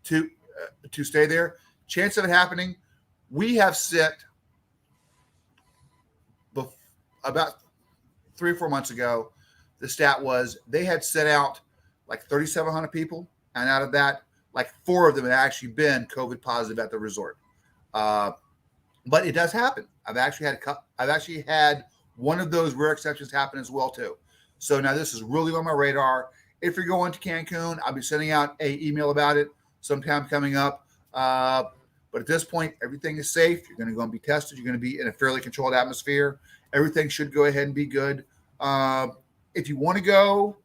B: to stay there. Chance of it happening, we have set about 3 or 4 months ago. The stat was they had set out like 3,700 people, and out of that, like 4 of them had actually been COVID positive at the resort. But it does happen. I've actually had one of those rare exceptions happen as well too. So now this is really on my radar. If you're going to Cancun, I'll be sending out an email about it sometime coming up. But at this point, everything is safe. You're going to go and be tested. You're going to be in a fairly controlled atmosphere. Everything should go ahead and be good. If you want to go,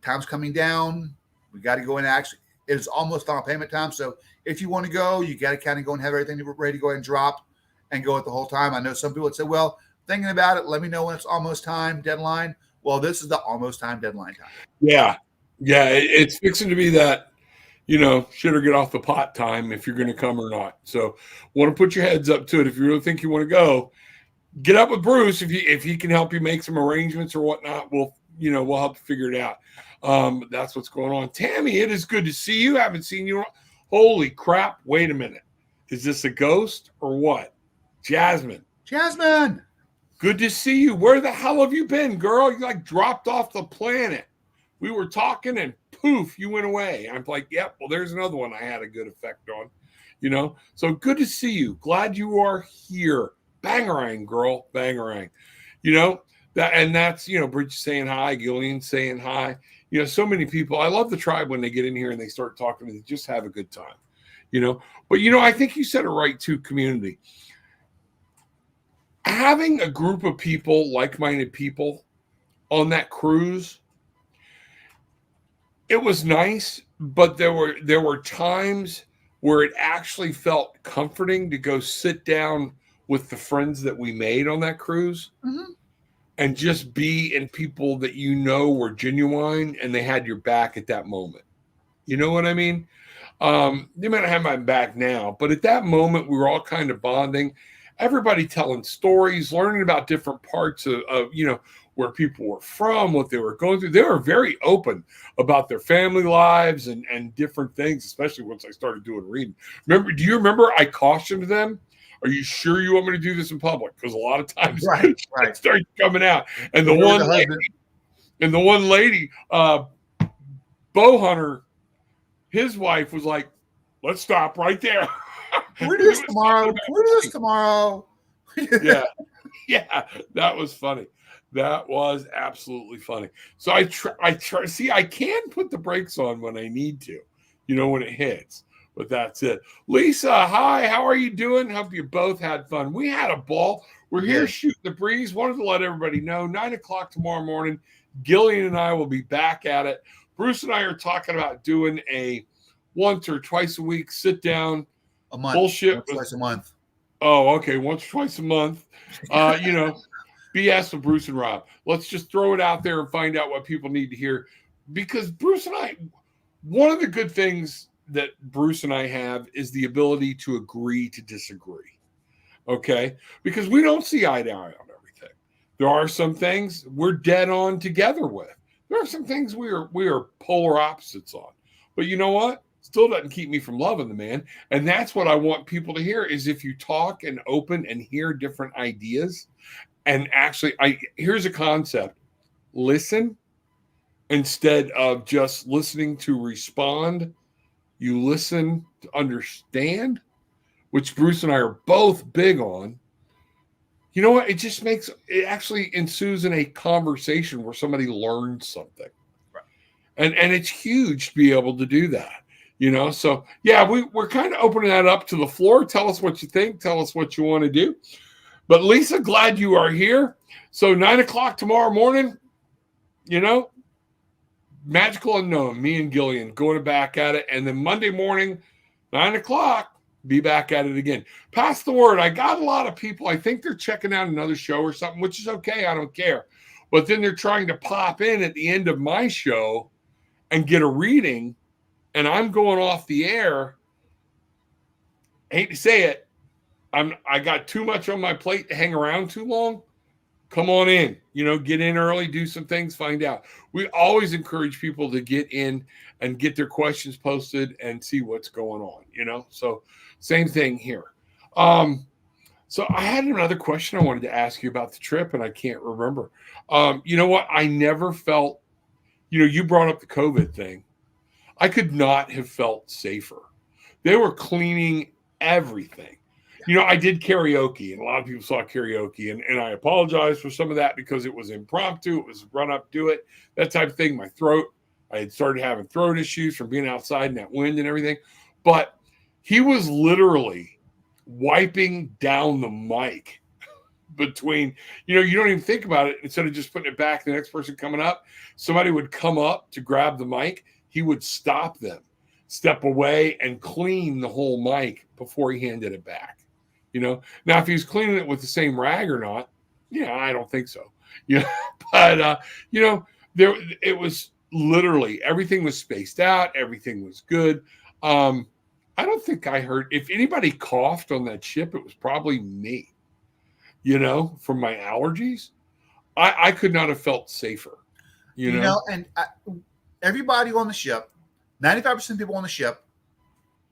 B: time's coming down. We got to go and actually, it's almost final payment time. So if you want to go, you got to kind of go and have everything ready to go ahead and drop and go at the whole time. I know some people would say, well, thinking about it, let me know when it's almost time deadline. Well, this is the almost time deadline time.
A: Yeah. It's fixing to be that, shit or get off the pot time if you're going to come or not. So want to put your heads up to it. If you really think you want to go, get up with Bruce. If he can help you make some arrangements or whatnot, we'll help figure it out. That's what's going on. Tammy, it is good to see you. Haven't seen you. Holy crap. Wait a minute. Is this a ghost or what? Jasmine. Good to see you. Where the hell have you been, girl? You dropped off the planet. We were talking and poof, you went away. I'm like, yep, well, there's another one I had a good effect on, So good to see you. Glad you are here. Bangarang, girl. Bangarang. That's, Bridget saying hi, Gillian saying hi. So many people. I love the tribe when they get in here and they start talking and they just have a good time. But I think you said it right too, community. Having a group of people, like-minded people on that cruise, it was nice, but there were times where it actually felt comforting to go sit down with the friends that we made on that cruise.
B: Mm-hmm.
A: And just be in people that were genuine and they had your back at that moment. You know what I mean? They might not have my back now, but at that moment we were all kind of bonding. Everybody telling stories, learning about different parts of where people were from, what they were going through. They were very open about their family lives and different things, especially once I started doing reading. Do you remember I cautioned them? Are you sure you want me to do this in public? Because a lot of times it starts coming out. And the one lady, Bow Hunter, his wife was like, let's stop right there.
B: Can we do this tomorrow?
A: Yeah, that was funny. That was absolutely funny. So I try. See, I can put the brakes on when I need to, when it hits. But that's it. Lisa, hi. How are you doing? Hope you both had fun. We had a ball. We're here shooting the breeze. Wanted to let everybody know, 9:00 tomorrow morning, Gillian and I will be back at it. Bruce and I are talking about doing a once or twice a week sit down
B: a month.
A: Bullshit.
B: Twice a month.
A: Oh, okay. Once or twice a month. BS with Bruce and Rob. Let's just throw it out there and find out what people need to hear. Because Bruce and I, one of the good things that Bruce and I have is the ability to agree to disagree. Okay? Because we don't see eye to eye on everything. There are some things we're dead on together with. There are some things we are polar opposites on. But you know what? Still doesn't keep me from loving the man. And that's what I want people to hear is if you talk and open and hear different ideas. And actually, here's a concept. Listen instead of just listening to respond. You listen to understand, which Bruce and I are both big on. You know what? It actually ensues in a conversation where somebody learns something. Right. And it's huge to be able to do that. So yeah, we're kind of opening that up to the floor. Tell us what you think. Tell us what you want to do. But Lisa, glad you are here. So 9:00 tomorrow morning, Magical Unknown, me and Gillian going back at it. And then Monday morning, 9:00, be back at it again. Pass the word. I got a lot of people. I think they're checking out another show or something, which is okay. I don't care. But then they're trying to pop in at the end of my show and get a reading. And I'm going off the air. I hate to say it. I got too much on my plate to hang around too long. Come on in, get in early, do some things, find out. We always encourage people to get in and get their questions posted and see what's going on, So same thing here. So I had another question I wanted to ask you about the trip and I can't remember. You know what? I never felt, you brought up the COVID thing. I could not have felt safer. They were cleaning everything. I did karaoke, and a lot of people saw karaoke, and I apologize for some of that because it was impromptu. It was run up, do it, that type of thing. My throat, I had started having throat issues from being outside in that wind and everything. But he was literally wiping down the mic between, you don't even think about it. Instead of just putting it back, the next person coming up, somebody would come up to grab the mic. He would stop them, step away, and clean the whole mic before he handed it back. Now if he's cleaning it with the same rag or not, I don't think so. But it was literally everything was spaced out, everything was good. I don't think I heard if anybody coughed on that ship, it was probably me. From my allergies, I could not have felt safer.
B: And everybody on the ship, 95% of people on the ship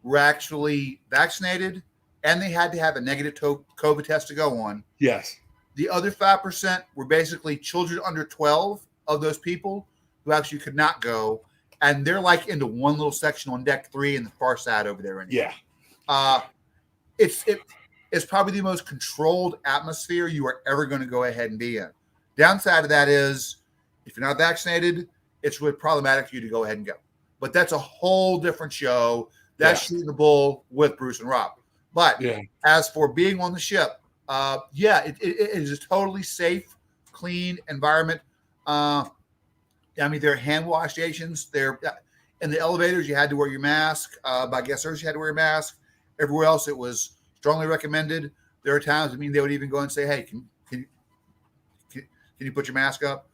B: were actually vaccinated. And they had to have a negative COVID test to go on.
A: Yes.
B: The other 5% were basically children under 12 of those people who actually could not go. And they're like into one little section on deck 3 and the far side over there.
A: Yeah.
B: It's probably the most controlled atmosphere you are ever going to go ahead and be in. Downside of that is if you're not vaccinated, it's really problematic for you to go ahead and go. But that's a whole different show. That's Shooting the Bull with Bruce and Rob. But as for being on the ship, it is a totally safe, clean environment. I mean, there are hand wash stations. There, in the elevators, you had to wear your mask. By guest service, you had to wear a mask. Everywhere else, it was strongly recommended. There are times, I mean, they would even go and say, "Hey, can you put your mask up?"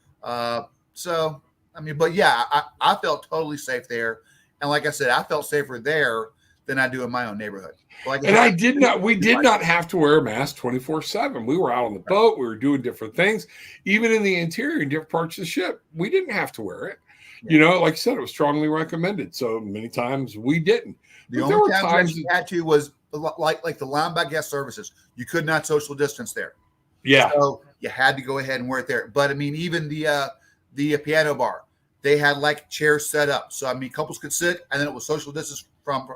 B: So, I mean, but yeah, I felt totally safe there, and like I said, I felt safer there than I do in my own neighborhood.
A: We did not have to wear a mask 24/7. We were out on the boat. We were doing different things. Even in the interior, in different parts of the ship, we didn't have to wear it. Yeah. You know, like I said, it was strongly recommended. So many times we didn't.
B: The only times you had to was like the line by guest services. You could not social distance there.
A: Yeah.
B: So you had to go ahead and wear it there. But I mean, even the piano bar, they had like chairs set up. So I mean, couples could sit, and then it was social distance from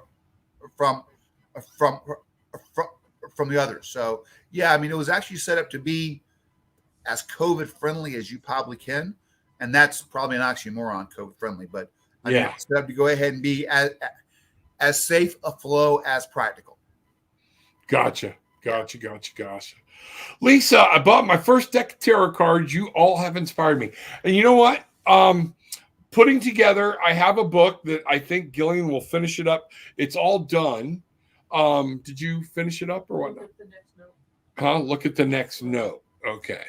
B: the others. So yeah, I mean, it was actually set up to be as COVID friendly as you probably can, and that's probably an oxymoron, COVID friendly. But I mean, it's set up to go ahead and be as safe a flow as practical.
A: Gotcha. Lisa, I bought my first deck of tarot cards. You all have inspired me, and you know what? Putting together, I have a book that I think Gillian will finish it up. It's all done. Did you finish it up or what?
C: Look at the next note.
A: Look at the next note. Okay.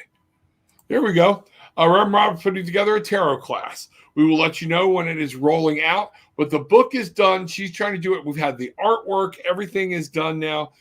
A: There we go. Reverend Robert putting together a tarot class. We will let you know when it is rolling out, but the book is done. She's trying to do it. We've had the artwork. Everything is done now.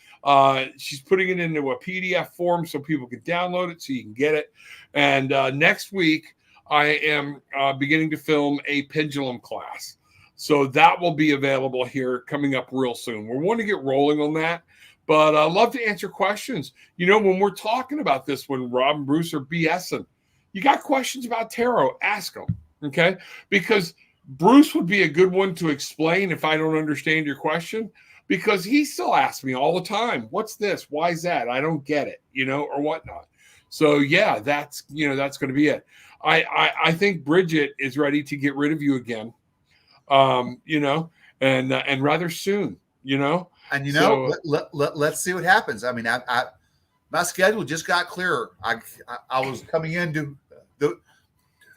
A: She's putting it into a PDF form so people can download it so you can get it. And next week, I am beginning to film a pendulum class. So that will be available here coming up real soon. We want to get rolling on that, but I love to answer questions. You know, when we're talking about this, when Rob and Bruce are BSing, you got questions about tarot, ask them, okay? Because Bruce would be a good one to explain if I don't understand your question, because he still asks me all the time, what's this? Why is that? I don't get it, you know, or whatnot. So yeah, that's going to be it. I think Bridget is ready to get rid of you again. You know, and rather soon, you know.
B: And you know, let's see what happens. I mean, my schedule just got clearer. I was coming in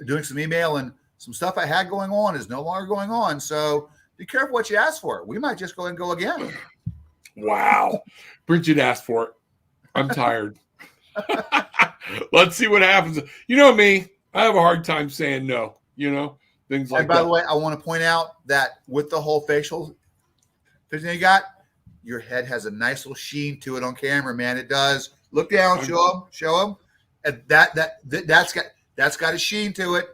B: doing some email, and some stuff I had going on is no longer going on. So be careful what you ask for. We might just go and go again.
A: Wow, Bridget asked for it. I'm tired. Let's see what happens. You know me, I have a hard time saying no. You know. Things like
B: and by the way, I want to point out that with the whole facial thing you got, your head has a nice little sheen to it on camera, man. It does. Look down, show them. And that's got a sheen to it.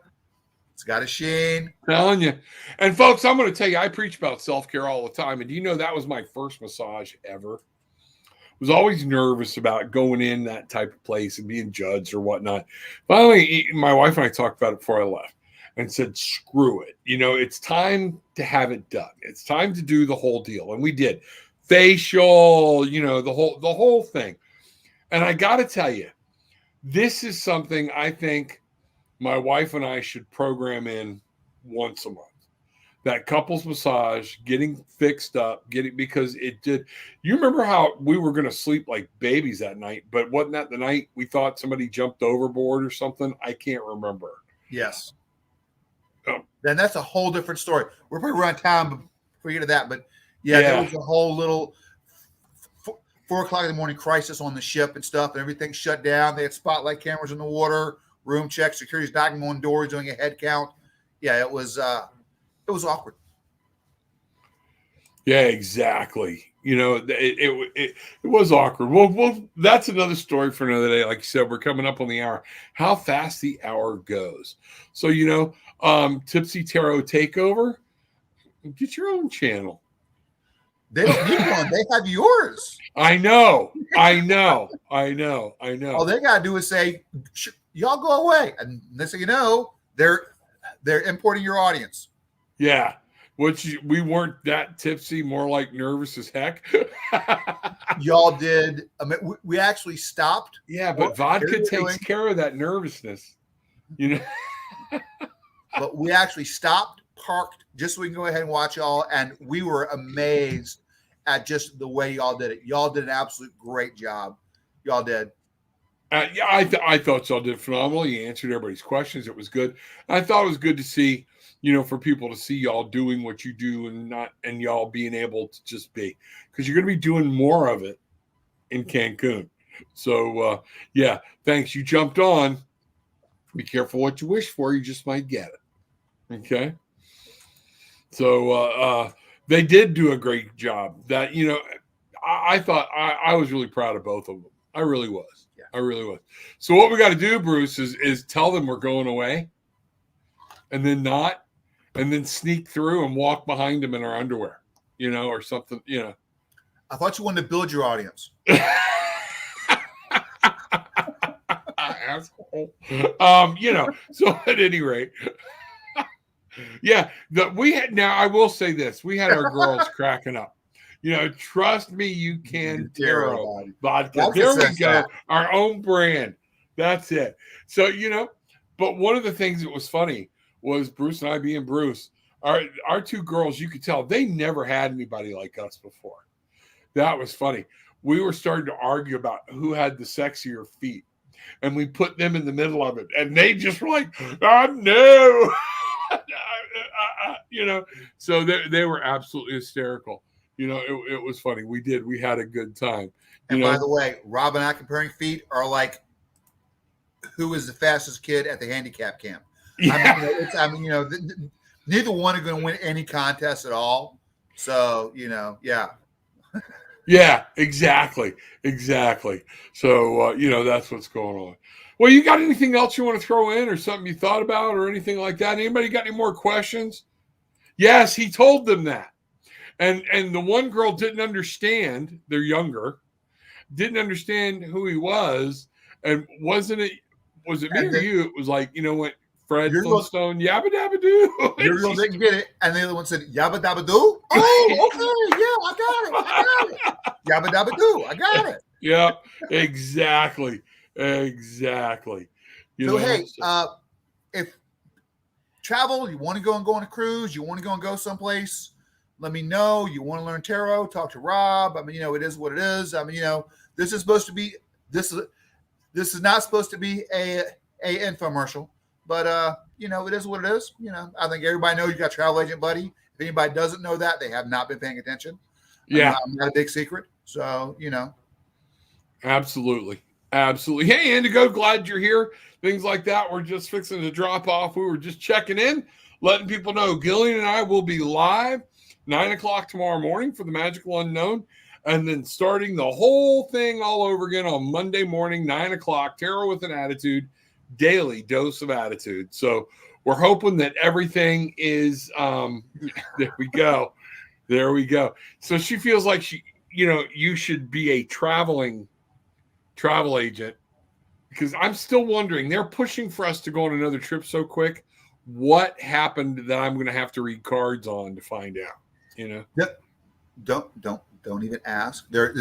B: It's got a sheen.
A: Telling you. And folks, I'm going to tell you, I preach about self-care all the time. And do you know that was my first massage ever? I was always nervous about going in that type of place and being judged or whatnot. Finally, my wife and I talked about it before I left. And said, screw it. You know, it's time to have it done. It's time to do the whole deal. And we did. Facial, you know, the whole thing. And I got to tell you, this is something I think my wife and I should program in once a month. That couples massage, getting fixed up, because it did. You remember how we were going to sleep like babies that night, but wasn't that the night we thought somebody jumped overboard or something? I can't remember.
B: Yes. Then that's a whole different story. We're pretty around time before we get to that, but there was a whole little 4 o'clock in the morning crisis on the ship and stuff, and everything shut down. They had spotlight cameras in the water, room check, security's knocking on doors, doing a head count. Yeah, it was awkward.
A: Yeah, exactly. You know, it was awkward. Well, that's another story for another day. Like you said, we're coming up on the hour. How fast the hour goes. So, you know, Tipsy Tarot Takeover, get your own channel.
B: They don't need one. They have yours.
A: I know. All
B: they got to do is say, y'all go away. And next thing you know, they're importing your audience.
A: Yeah. which we weren't that tipsy, more like nervous as heck.
B: Y'all did. I mean, we actually stopped.
A: Yeah, but vodka takes care of that nervousness, you know.
B: But we actually stopped, parked, just so we can go ahead and watch y'all, and we were amazed at just the way y'all did it. Y'all did an absolute great job. Y'all did.
A: Yeah, I thought y'all did phenomenal. You answered everybody's questions. It was good. I thought it was good to see, you know, for people to see y'all doing what you do and y'all being able to just be, because you're going to be doing more of it in Cancun. So, yeah, thanks. You jumped on. Be careful what you wish for. You just might get it. Okay. So, they did do a great job. That, you know, I thought I was really proud of both of them. I really was.
B: Yeah.
A: I really was. So what we got to do, Bruce, is tell them we're going away, and then not, and then sneak through and walk behind them in our underwear, you know, or something, you know.
B: I thought you wanted to build your audience.
A: Asshole. You know. So at any rate, yeah, now I will say this: we had our girls cracking up. You know, trust me, you can taro vodka. There we go. Our own brand. That's it. So, you know, but one of the things that was funny was Bruce and I being Bruce, our two girls, you could tell they never had anybody like us before. That was funny. We were starting to argue about who had the sexier feet, and we put them in the middle of it, and they just were like, oh, no. You know, so they were absolutely hysterical. You know, it was funny. We had a good time.
B: And by the way, Rob and I comparing feet are like, who is the fastest kid at the handicap camp?
A: Yeah.
B: Neither one are going to win any contest at all. So, you know, yeah.
A: Yeah, exactly. So, you know, that's what's going on. Well, you got anything else you want to throw in or something you thought about or anything like that? Anybody got any more questions? Yes, he told them that. And the one girl didn't understand, they're younger, didn't understand who he was. And was it me or you? It was like, you know what, Fred Flintstone, yabba dabba doo.
B: Your girl didn't get it. And the other one said, yabba dabba doo? Oh, okay. Yeah, I got it. Yabba dabba doo. I got it.
A: Yeah, exactly. You know,
B: hey, if travel, you want to go on a cruise, you want to go someplace, let me know. You want to learn tarot, talk to Rob. I mean, you know, it is what it is. I mean, you know, this is not supposed to be a infomercial, but you know, it is what it is. You know, I think everybody knows you got Travel Agent Buddy. If anybody doesn't know that, they have not been paying attention.
A: Yeah,
B: not a big secret. So, you know,
A: absolutely. Hey, Indigo, glad you're here. Things like that. We're just fixing to drop off. We were just checking in, letting people know Gillian and I will be live 9:00 tomorrow morning for the Magical Unknown, and then starting the whole thing all over again on Monday morning, 9:00. Tarot with an Attitude, daily dose of attitude. So we're hoping that everything is. There we go. So she feels like you should be a travel agent, because I'm still wondering. They're pushing for us to go on another trip so quick. What happened that I'm going to have to read cards on to find out? You know,
B: yep. Don't even ask. There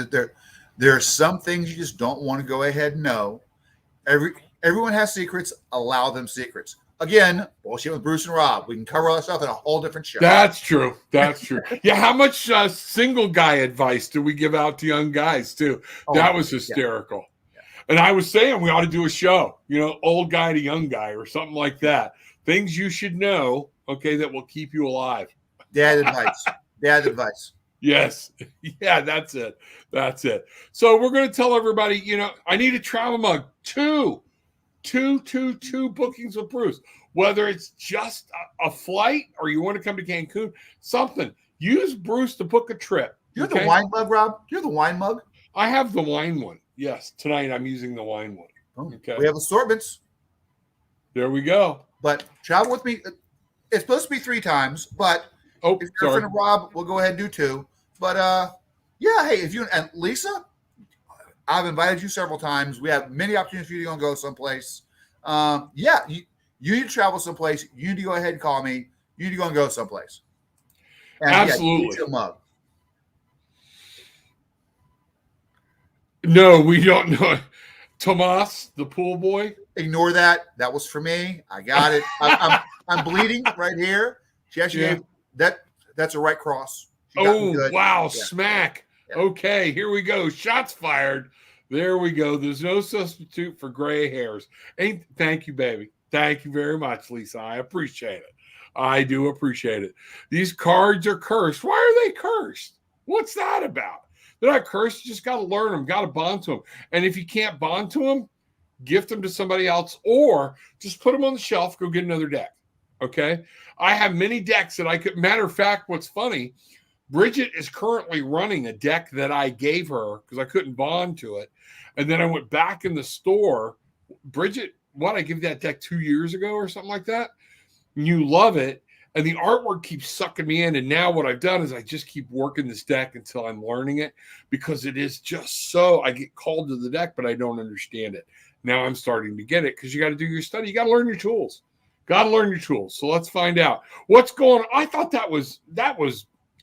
B: are some things you just don't want to go ahead and know. Everyone has secrets. Allow them secrets. Again, bullshit with Bruce and Rob. We can cover all that stuff in a whole different show.
A: That's true. Yeah, how much single guy advice do we give out to young guys too? That was hysterical. Yeah. And I was saying we ought to do a show, you know, old guy to young guy or something like that. Things you should know, okay, that will keep you alive.
B: Dad advice.
A: Yes. Yeah, that's it. So we're going to tell everybody, you know, I need a travel mug. Two bookings with Bruce. Whether it's just a flight or you want to come to Cancun, something. Use Bruce to book a trip.
B: You have the wine mug, Rob? You have the wine mug?
A: I have the wine one. Yes. Tonight I'm using the wine one.
B: Oh, okay. We have assortments.
A: There we go.
B: But travel with me. It's supposed to be 3 times, but if you're a friend of Rob, we'll go ahead and do 2. But yeah, hey, if you and Lisa, I've invited you several times. We have many opportunities for you to go someplace. Yeah, you need to travel someplace. You need to go ahead and call me. You need to go someplace. And
A: Absolutely.
B: get you a mug.
A: No, we don't know. Tomas, the pool boy.
B: Ignore that. That was for me. I got it. I'm bleeding right here. She actually
A: Yeah.
B: gave that's a right cross. She got me
A: Oh,
B: good.
A: wow.
B: Yeah.
A: Smack.
B: Yeah.
A: Okay, here we go. Shots fired. There we go. There's no substitute for gray hairs. Thank you, baby. Thank you very much, Lisa. I appreciate it. I do appreciate it. These cards are cursed. Why are they cursed? What's that about? They're not cursed. You just got to learn them, got to bond to them. And if you can't bond to them, gift them to somebody else or just put them on the shelf, go get another deck. Okay? I have many decks that I could. Matter of fact, what's funny, Bridget is currently running a deck that I gave her because I couldn't bond to it. And then I went back in the store. Bridget, I give that deck 2 years ago or something like that. You love it. And the artwork keeps sucking me in. And now what I've done is I just keep working this deck until I'm learning it because it is just so, I get called to the deck, but I don't understand it. Now I'm starting to get it because you got to do your study. You got to learn your tools. Got to learn your tools. So let's find out what's going on. I thought that was,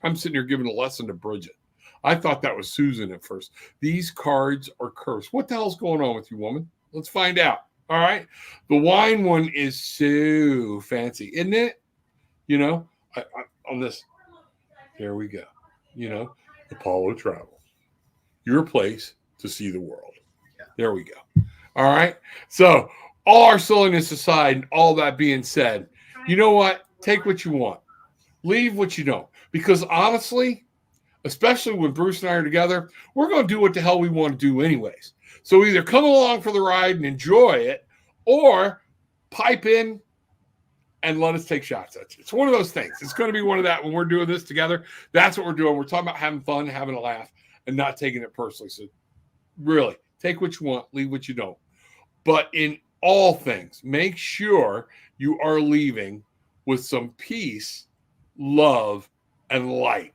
A: I'm sitting here giving a lesson to Bridget. I thought that was Susan at first. These cards are cursed. What the hell's going on with you, woman? Let's find out. All right. The wine one is so fancy, isn't it? You know, on this, there we go. You know, Apollo Travel, your place to see the world.
B: Yeah.
A: There we go. All right. So all our silliness aside, and all that being said, you know what? Take what you want. Leave what you don't. Because honestly, especially when Bruce and I are together, we're going to do what the hell we want to do anyways. So either come along for the ride and enjoy it or pipe in and let us take shots at you. It's one of those things. It's going to be one of that when we're doing this together. That's what we're doing. We're talking about having fun, having a laugh, and not taking it personally. So really, take what you want, leave what you don't. But in all things, make sure you are leaving with some peace, love, and light.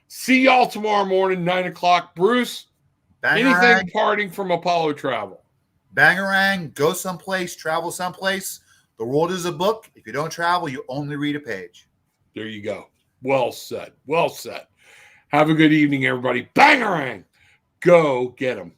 A: See y'all tomorrow morning, 9 o'clock. Bruce, anything parting from Apollo Travel?
B: Bangarang, go someplace, travel someplace. The world is a book. If you don't travel, you only read a page.
A: There you go. Well said. Well said. Have a good evening, everybody. Bangarang. Go get them.